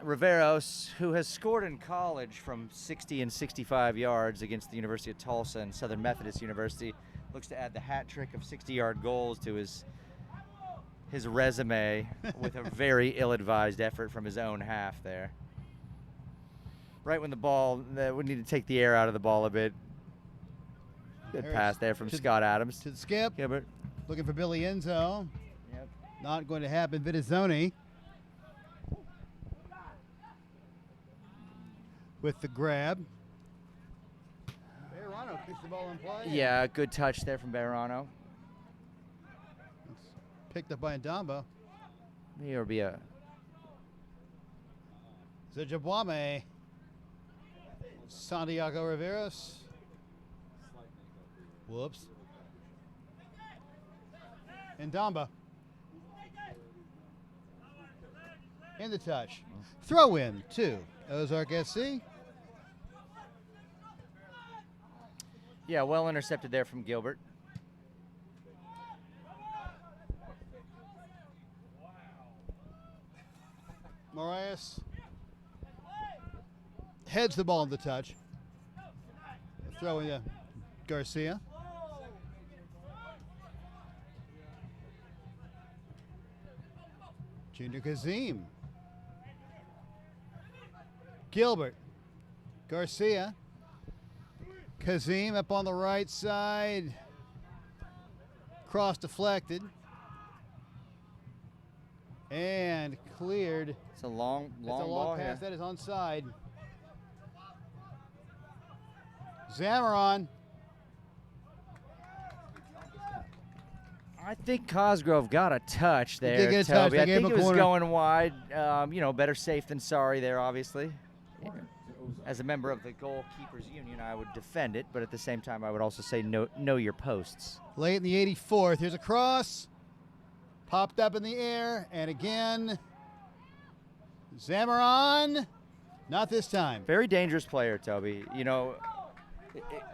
Riveros, who has scored in college from 60 and 65 yards against the University of Tulsa and Southern Methodist University, looks to add the hat trick of 60-yard goals to his resume with a very ill-advised effort from his own half there. Right when the ball, we need to take the air out of the ball a bit. Good pass there from Scott Adams. To the skip. Gilbert. Looking for Billy Enzo. Yep. Not going to happen. Vitizzoni with the grab. Bejarano kicks the ball in play. Yeah, good touch there from Bejarano. Picked up by Ndamba. Here will be a Zajabwame. Santiago Riveros. Whoops. Ndamba. In the touch. Throw in to Ozark SC. Yeah, well intercepted there from Gilbert. Moraes heads the ball in the touch. Throwing to Garcia. Junior Kazim. Gilbert. Garcia. Kazim up on the right side. Cross deflected. And cleared. It's a long long ball pass. here. That is onside. Zamaron. I think Cosgrove got a touch there, did get a touch. Toby. They I gave think him it a was corner. going wide. Better safe than sorry there, obviously. As a member of the goalkeepers union, I would defend it, but at the same time, I would also say know your posts. Late in the 84th. Here's a cross. Popped up in the air. And again, Zamaron. Not this time. Very dangerous player, Toby. You know,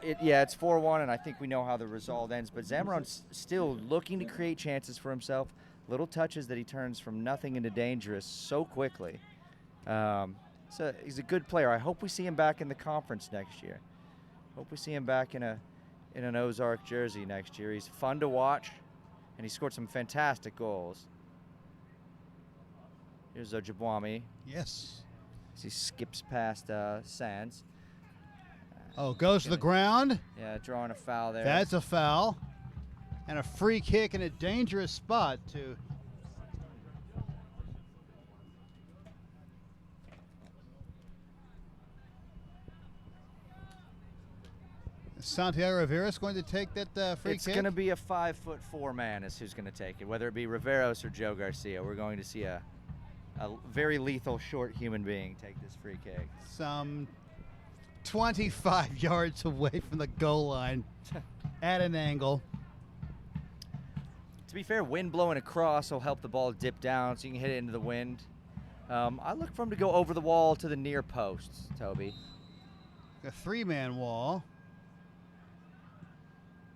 it's 4-1, and I think we know how the result ends. But Zamaron's still looking to create chances for himself. Little touches that he turns from nothing into dangerous so quickly. So he's a good player. I hope we see him back in the conference next year. Hope we see him back in an Ozark jersey next year. He's fun to watch, and he scored some fantastic goals. Here's Ojibwami. Yes. As he skips past Sands. Goes to the ground. Yeah, drawing a foul there. That's a foul. And a free kick in a dangerous spot to Santiago Rivera's going to take that free kick. It's going to be a 5'4" man is who's going to take it, whether it be Riveros or Joe Garcia. We're going to see a very lethal short human being take this free kick. Some 25 yards away from the goal line at an angle. To be fair, wind blowing across will help the ball dip down so you can hit it into the wind. I look for him to go over the wall to the near posts, Toby. A three-man wall.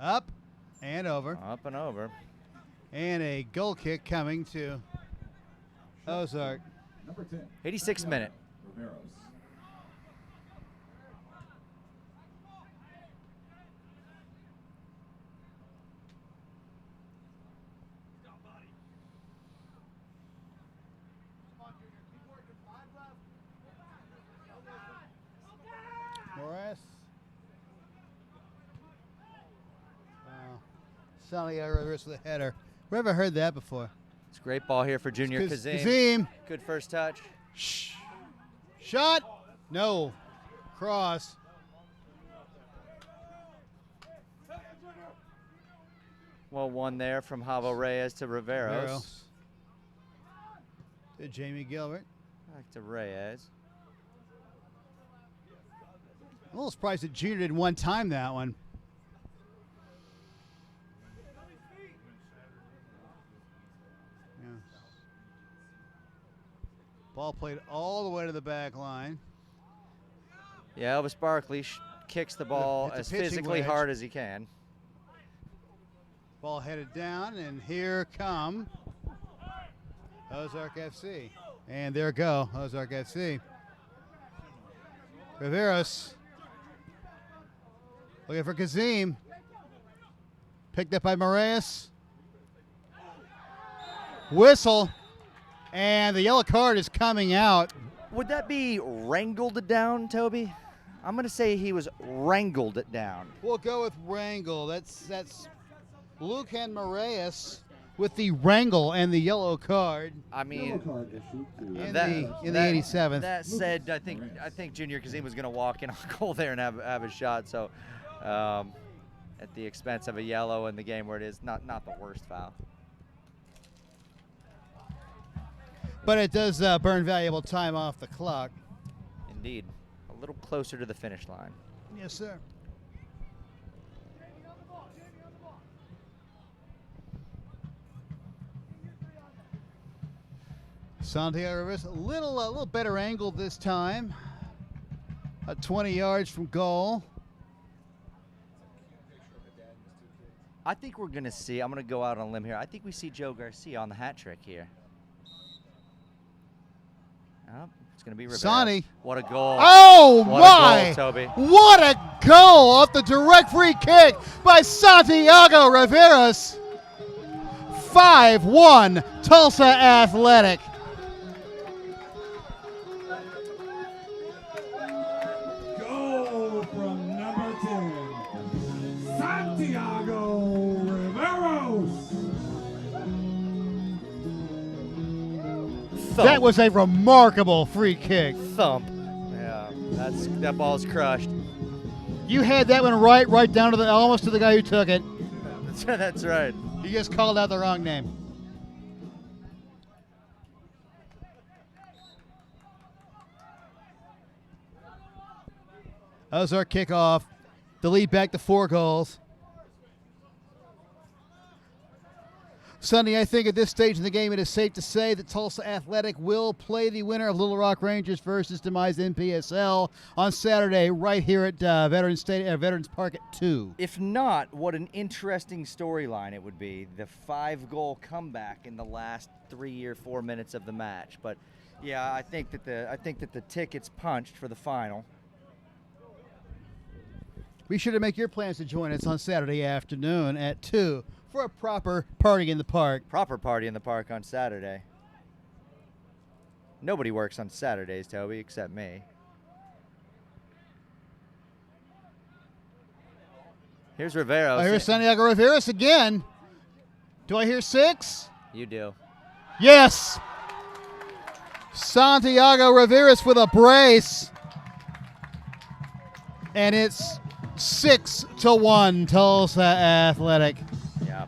Up and over. Up and over. And a goal kick coming to Ozark. Number 10. 86th minute. Riveros. Morris. Santiago Rivera's with a header. We ever heard that before? It's a great ball here for Junior Kazim. Kazim. Good first touch. Shot. No. Cross. Well, one there from Javo Reyes to Riveros. To Jamie Gilbert. Back to Reyes. I'm a little surprised that Junior did one time that one. Yeah. Ball played all the way to the back line. Yeah, Elvis Barkley kicks the ball It's a as pitching physically wedge. hard as he can. Ball headed down, and here come Ozark FC. And there go, Ozark FC. Riveros looking for Kazim. Picked up by Moraes. Whistle. And the yellow card is coming out. Would that be wrangled down, Toby? I'm going to say he was wrangled down. We'll go with wrangle. That's Luke and Moraes with the wrangle and the yellow card. I mean, in the 87th. That said, I think Junior Kazim was going to walk in on goal there and have a shot. So, at the expense of a yellow in the game where it is not the worst foul. But it does burn valuable time off the clock. Indeed, a little closer to the finish line. Yes, sir. Santiago Rivers, a little better angle this time. 20 yards from goal. I think we're going to see, I'm going to go out on a limb here, I think we see Joe Garcia on the hat trick here. Oh, it's going to be Rivera. Sonny. What a goal. Oh, what my. A goal, Toby. What a goal off the direct free kick by Santiago Riveros. 5-1 Tulsa Athletic. That was a remarkable free kick. Thump. Yeah, that ball's crushed. You had that one right down to almost to the guy who took it. That's right. You just called out the wrong name. Ozark kickoff. The lead back to 4 goals. Sonny, I think at this stage in the game it is safe to say that Tulsa Athletic will play the winner of Little Rock Rangers versus Demise NPSL on Saturday right here at Veterans Park at 2. If not, what an interesting storyline it would be. The 5-goal comeback in the last 3 or 4 minutes of the match. But yeah, I think that the ticket's punched for the final. Be sure to make your plans to join us on Saturday afternoon at 2 for a proper party in the park. Proper party in the park on Saturday. Nobody works on Saturdays, Toby, except me. Here's Riveros. I hear Santiago Riveros again. Do I hear 6? You do. Yes. Santiago Riveros with a brace. And it's 6-1 Tulsa Athletic. Yeah.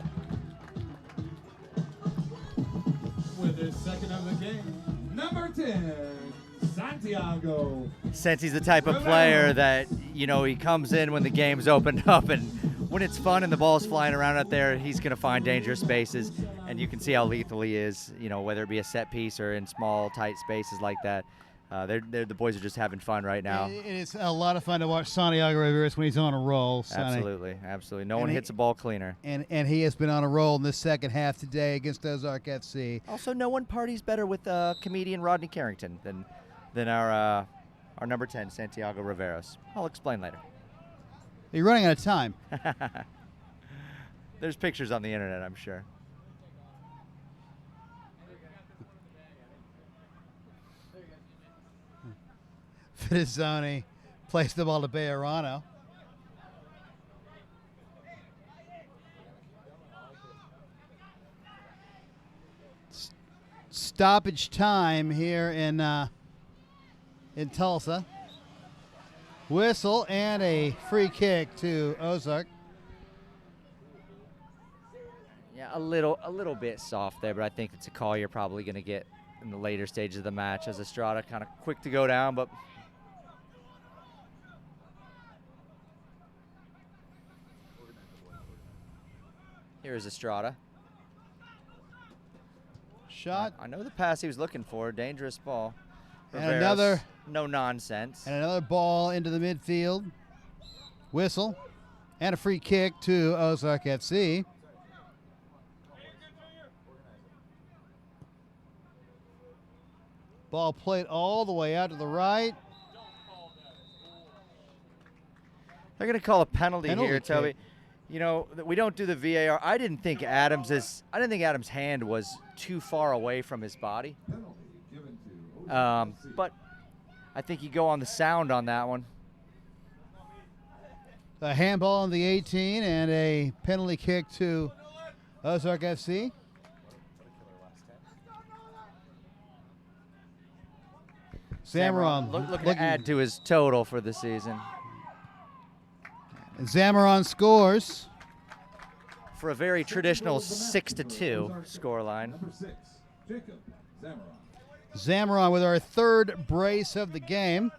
With his second of the game, number 10, Santiago. Since he's the type of player that, he comes in when the game's opened up, and when it's fun and the ball's flying around out there, he's going to find dangerous spaces, and you can see how lethal he is, whether it be a set piece or in small, tight spaces like that. The boys are just having fun right now. It is a lot of fun to watch Santiago Riveros when he's on a roll. Sonny. Absolutely. No one hits a ball cleaner. And he has been on a roll in this second half today against Ozark FC. Also, no one parties better with comedian Rodney Carrington than our number 10, Santiago Riveros. I'll explain later. You're running out of time. There's pictures on the internet, I'm sure. Fidezzoni placed the ball to Bejarano. Stoppage time here in Tulsa. Whistle and a free kick to Ozark. Yeah, a little bit soft there, but I think it's a call you're probably going to get in the later stages of the match as Estrada kind of quick to go down, but here's Estrada. Shot. I know the pass he was looking for. Dangerous ball. And Riveros, another. No nonsense. And another ball into the midfield. Whistle. And a free kick to Ozark FC. Ball played all the way out to the right. They're going to call a penalty here, kick. Toby. We don't do the VAR. I didn't think Adams' hand was too far away from his body. But I think you go on the sound on that one. A handball on the 18 and a penalty kick to Ozark FC. Zamaron looking to add to his total for the season. And Zamaron scores. For a very traditional 6-2 scoreline. Number 6, Jacob Zamaron. Zamaron with our third brace of the game.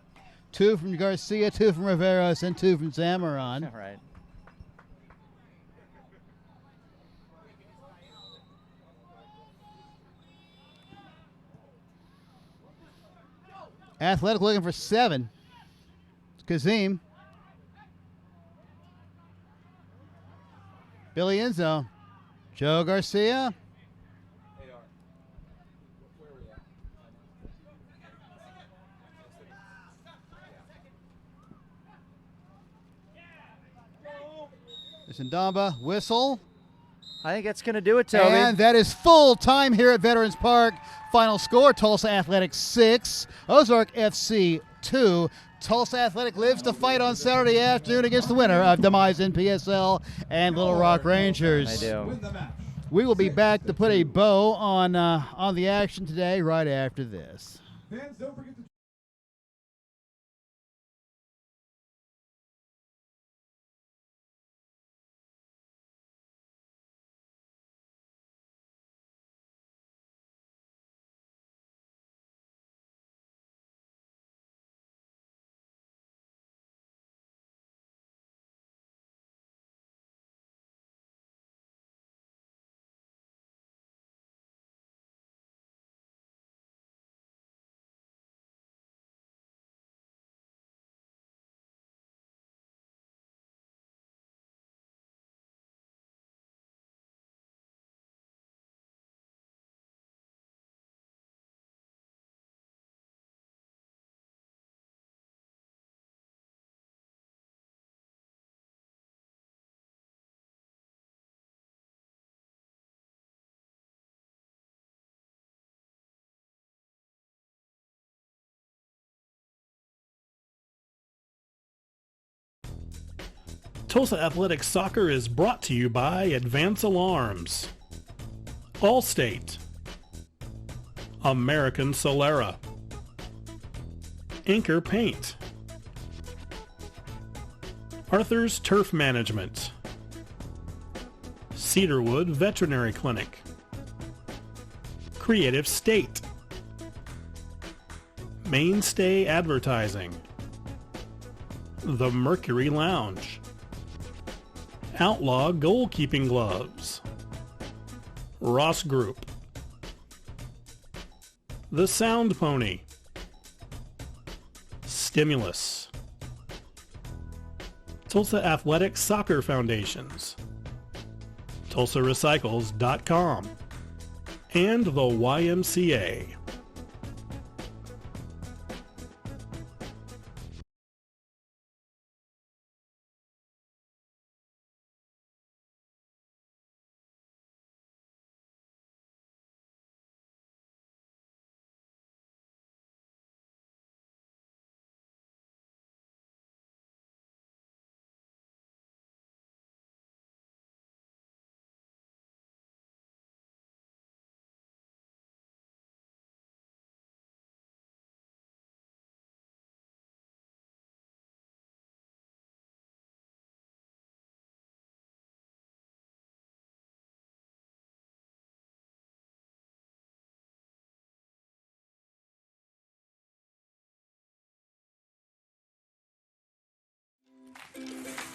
2 from Garcia, 2 from Riveros, and 2 from Zamaron. All right. Athletic looking for 7. Kazim. Billy Enzo. Joe Garcia. There's Ndamba. Whistle. I think that's going to do it, Toby. And that is full time here at Veterans Park. Final score, Tulsa Athletic 6, Ozark FC 2. Tulsa Athletic lives to fight on Saturday afternoon against the winner of Demise NPSL and Little Rock Rangers. They do. We will be back to put a bow on the action today right after this. Fans, don't forget to Tulsa Athletics Soccer is brought to you by Advance Alarms, Allstate, American Solera, Anchor Paint, Arthur's Turf Management, Cedarwood Veterinary Clinic, Creative State, Mainstay Advertising, The Mercury Lounge, Outlaw Goalkeeping Gloves, Ross Group, The Sound Pony, Stimulus, Tulsa Athletics Soccer Foundations, TulsaRecycles.com, and the YMCA.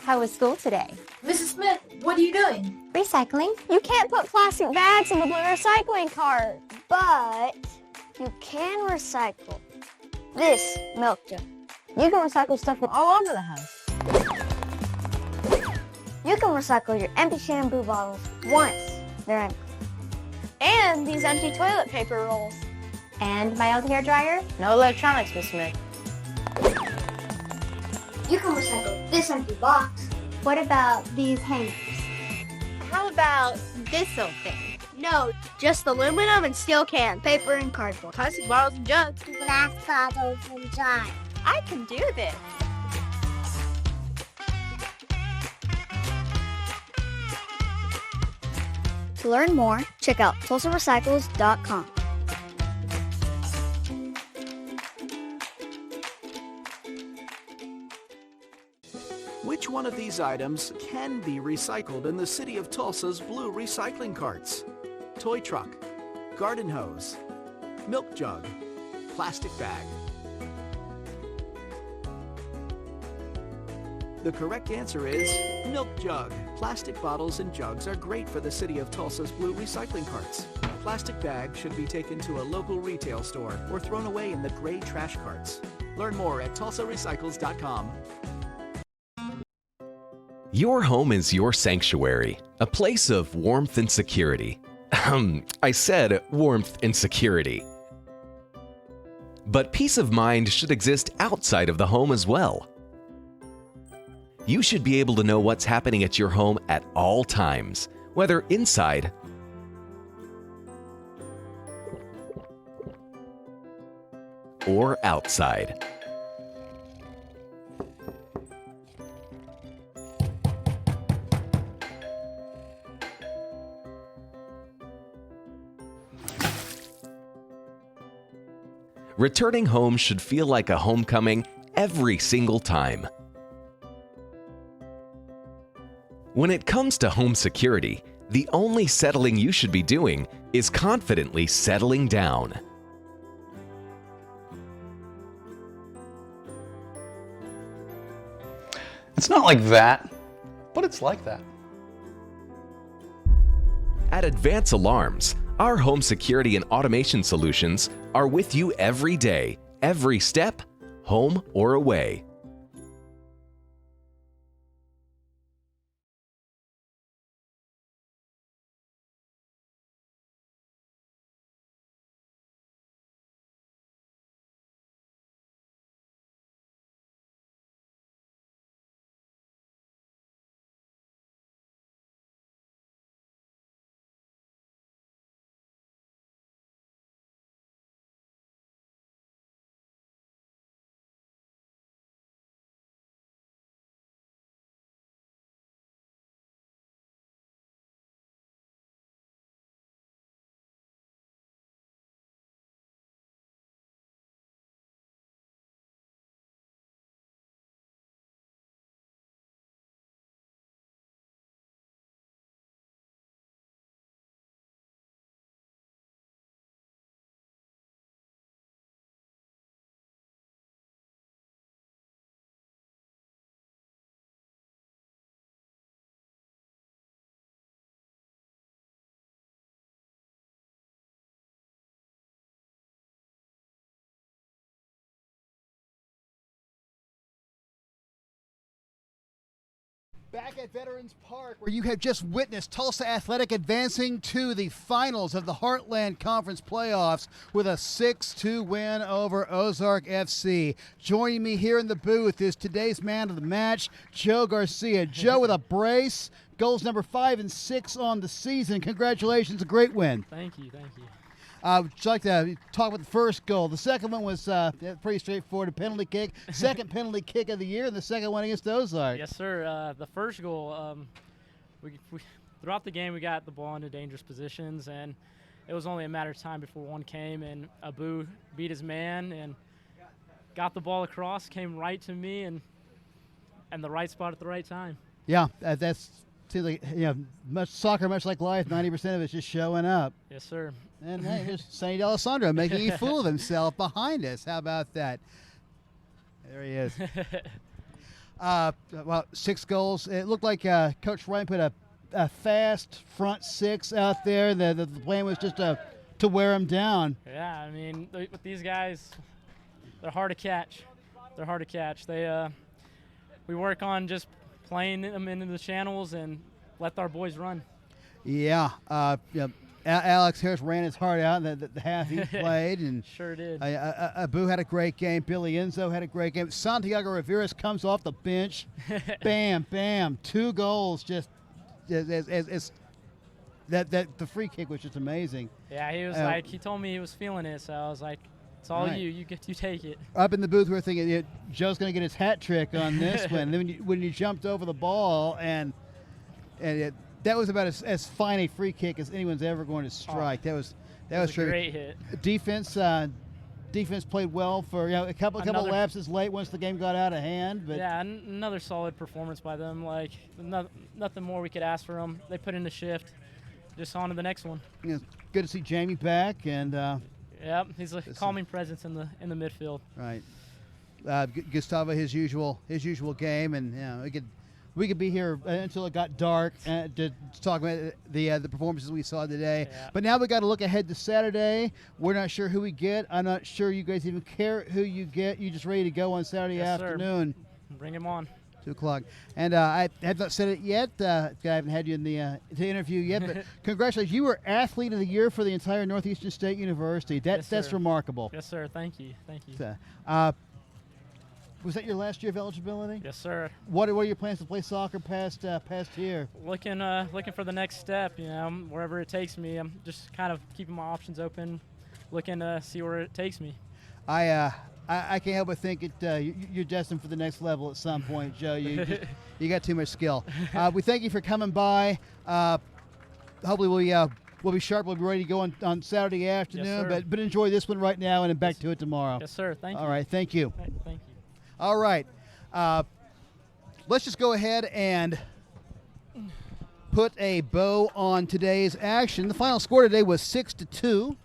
How was school today? Mrs. Smith, what are you doing? Recycling. You can't put plastic bags in the blue recycling cart, but you can recycle this milk jug. You can recycle stuff from all over the house. You can recycle your empty shampoo bottles once they're empty. And these empty toilet paper rolls. And my old hair dryer? No electronics, Miss Smith. You can recycle this empty box. What about these hangers? How about this old thing? No, just aluminum and steel cans, paper and cardboard, plastic bottles and jugs, Glass bottles and jars. I can do this. To learn more, check out TulsaRecycles.com. Which one of these items can be recycled in the city of Tulsa's blue recycling carts? Toy truck, garden hose, milk jug, plastic bag. The correct answer is milk jug. Plastic bottles and jugs are great for the city of Tulsa's blue recycling carts. Plastic bags should be taken to a local retail store or thrown away in the gray trash carts. Learn more at TulsaRecycles.com. Your home is your sanctuary, a place of warmth and security. I said warmth and security. But peace of mind should exist outside of the home as well. You should be able to know what's happening at your home at all times, whether inside or outside. returning home should feel like a homecoming every single time. When it comes to home security, the only settling you should be doing is confidently settling down. It's not like that, but it's like that. At Advance Alarms, our home security and automation solutions are with you every day, every step, home or away. Back at Veterans Park, where you have just witnessed Tulsa Athletic advancing to the finals of the Heartland Conference playoffs with a 6-2 win over Ozark FC. Joining me here in the booth is today's man of the match, Joe Garcia. Joe with a brace, goals number 5 and 6 on the season. Congratulations, a great win. Thank you, thank you. Would you like to talk about the first goal? The second one was pretty straightforward, a penalty kick. Second penalty kick of the year, and the second one against Ozark. Yes, sir. The first goal, we throughout the game we got the ball into dangerous positions, and it was only a matter of time before one came, and Abu beat his man and got the ball across, came right to me, and the right spot at the right time. Yeah, that's seems like soccer, much like life, 90% of it's just showing up. Yes, sir. And hey, here's Sonny D'Alessandro making a fool of himself behind us. How about that? There he is. Well, 6 goals. It looked like Coach Ryan put a fast front 6 out there. The plan was just to wear him down. Yeah, I mean, with these guys, they're hard to catch. They're hard to catch. We work on just playing them into the channels and let our boys run. Yeah. Alex Harris ran his heart out in the half he played. And sure did. Abu had a great game. Billy Enzo had a great game. Santiago Rivera's comes off the bench. Bam, bam. 2 goals. Just as the free kick was just amazing. Yeah, he was he told me he was feeling it, so I was like, it's all right. You take it. Up in the booth, we're thinking Joe's going to get his hat trick on this one. And then when you jumped over the ball, and that was about as fine a free kick as anyone's ever going to strike. That was a great hit. Defense played well for a couple lapses late once the game got out of hand. But yeah, another solid performance by them. Like nothing more we could ask for them. They put in the shift. Just on to the next one. Good to see Jamie back, and yep, he's a calming presence in the midfield. Right. Gustavo, his usual game, and we could be here until it got dark to talk about the performances we saw today. Yeah. But now we got to look ahead to Saturday. We're not sure who we get. I'm not sure you guys even care who you get. You just ready to go on Saturday afternoon. Sir. Bring him on. 2 o'clock. And I have not said it yet. I haven't had you in the interview yet. But congratulations. You were Athlete of the Year for the entire Northeastern State University. That's remarkable. Yes, sir. Thank you. Thank you. Was that your last year of eligibility? Yes, sir. What are your plans to play soccer past here? Looking for the next step. Wherever it takes me. I'm just kind of keeping my options open, looking to see where it takes me. I can't help but think you're destined for the next level at some point, Joe. You got too much skill. We thank you for coming by. Hopefully We'll be sharp. We'll be ready to go on Saturday afternoon. sir. But enjoy this one right now and then back to it tomorrow. Yes, sir. Thank you. All right. Thank you. Thank you. All right. Let's just go ahead and put a bow on today's action. The final score today was 6-2.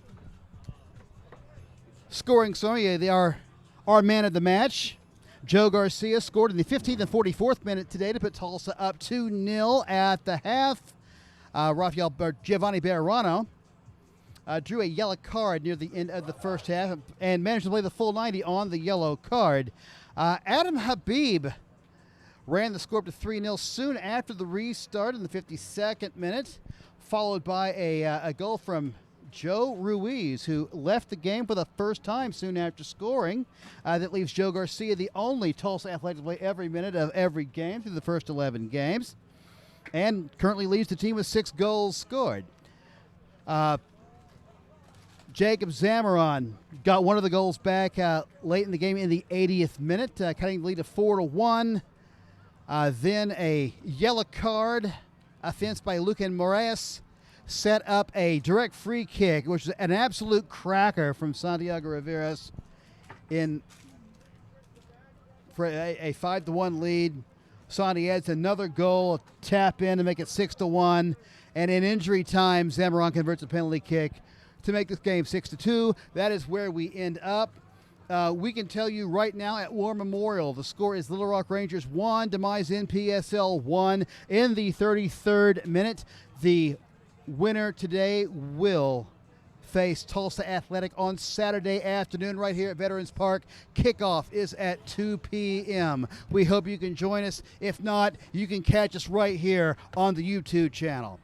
Scoring summary, they are our man of the match. Joe Garcia scored in the 15th and 44th minute today to put Tulsa up 2-0 at the half. Giovanni Barrano drew a yellow card near the end of the first half and managed to play the full 90 on the yellow card. Adam Habib ran the score up to 3-0 soon after the restart in the 52nd minute, followed by a goal from Joe Ruiz, who left the game for the first time soon after scoring. That leaves Joe Garcia the only Tulsa Athletic to play every minute of every game through the first 11 games, and currently leads the team with 6 goals scored. Jacob Zamaron got one of the goals back late in the game in the 80th minute, cutting the lead to 4-1. Then a yellow card offense by Lucan Moraes set up a direct free kick, which was an absolute cracker from Santiago Riveras for a 5-1 lead. Santi adds another goal, tap in to make it 6-1, and in injury time, Zamaron converts a penalty kick to make this game 6-2. That is where we end up. We can tell you right now at War Memorial, the score is Little Rock Rangers 1, Demise NPSL 1 in the 33rd minute. The winner today will face Tulsa Athletic on Saturday afternoon right here at Veterans Park. Kickoff is at 2 p.m. We hope you can join us. If not, you can catch us right here on the YouTube channel.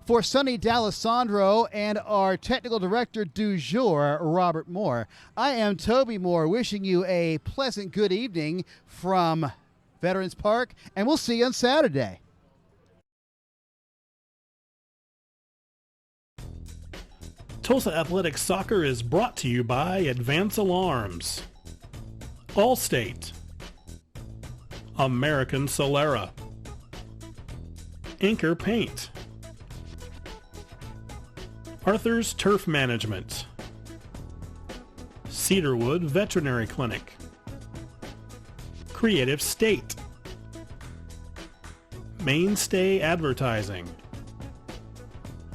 For Sonny D'Alessandro and our technical director du jour, Robert Moore, I am Toby Moore, wishing you a pleasant good evening from Veterans Park, and we'll see you on Saturday. Tulsa Athletics Soccer is brought to you by Advance Alarms, Allstate, American Solera, Anchor Paint, Arthur's Turf Management, Cedarwood Veterinary Clinic, Creative State, Mainstay Advertising,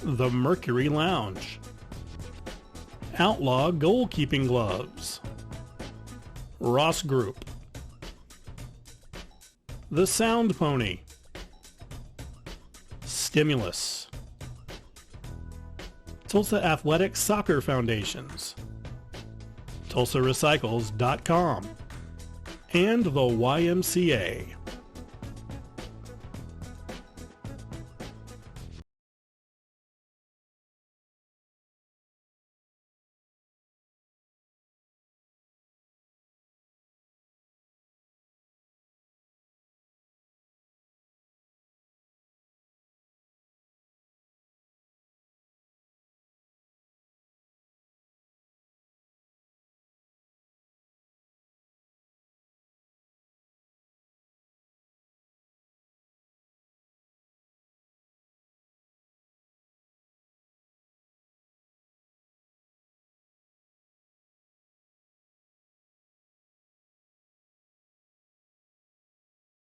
The Mercury Lounge, Outlaw Goalkeeping Gloves, Ross Group, The Sound Pony, Stimulus, Tulsa Athletic Soccer Foundations, TulsaRecycles.com, and the YMCA.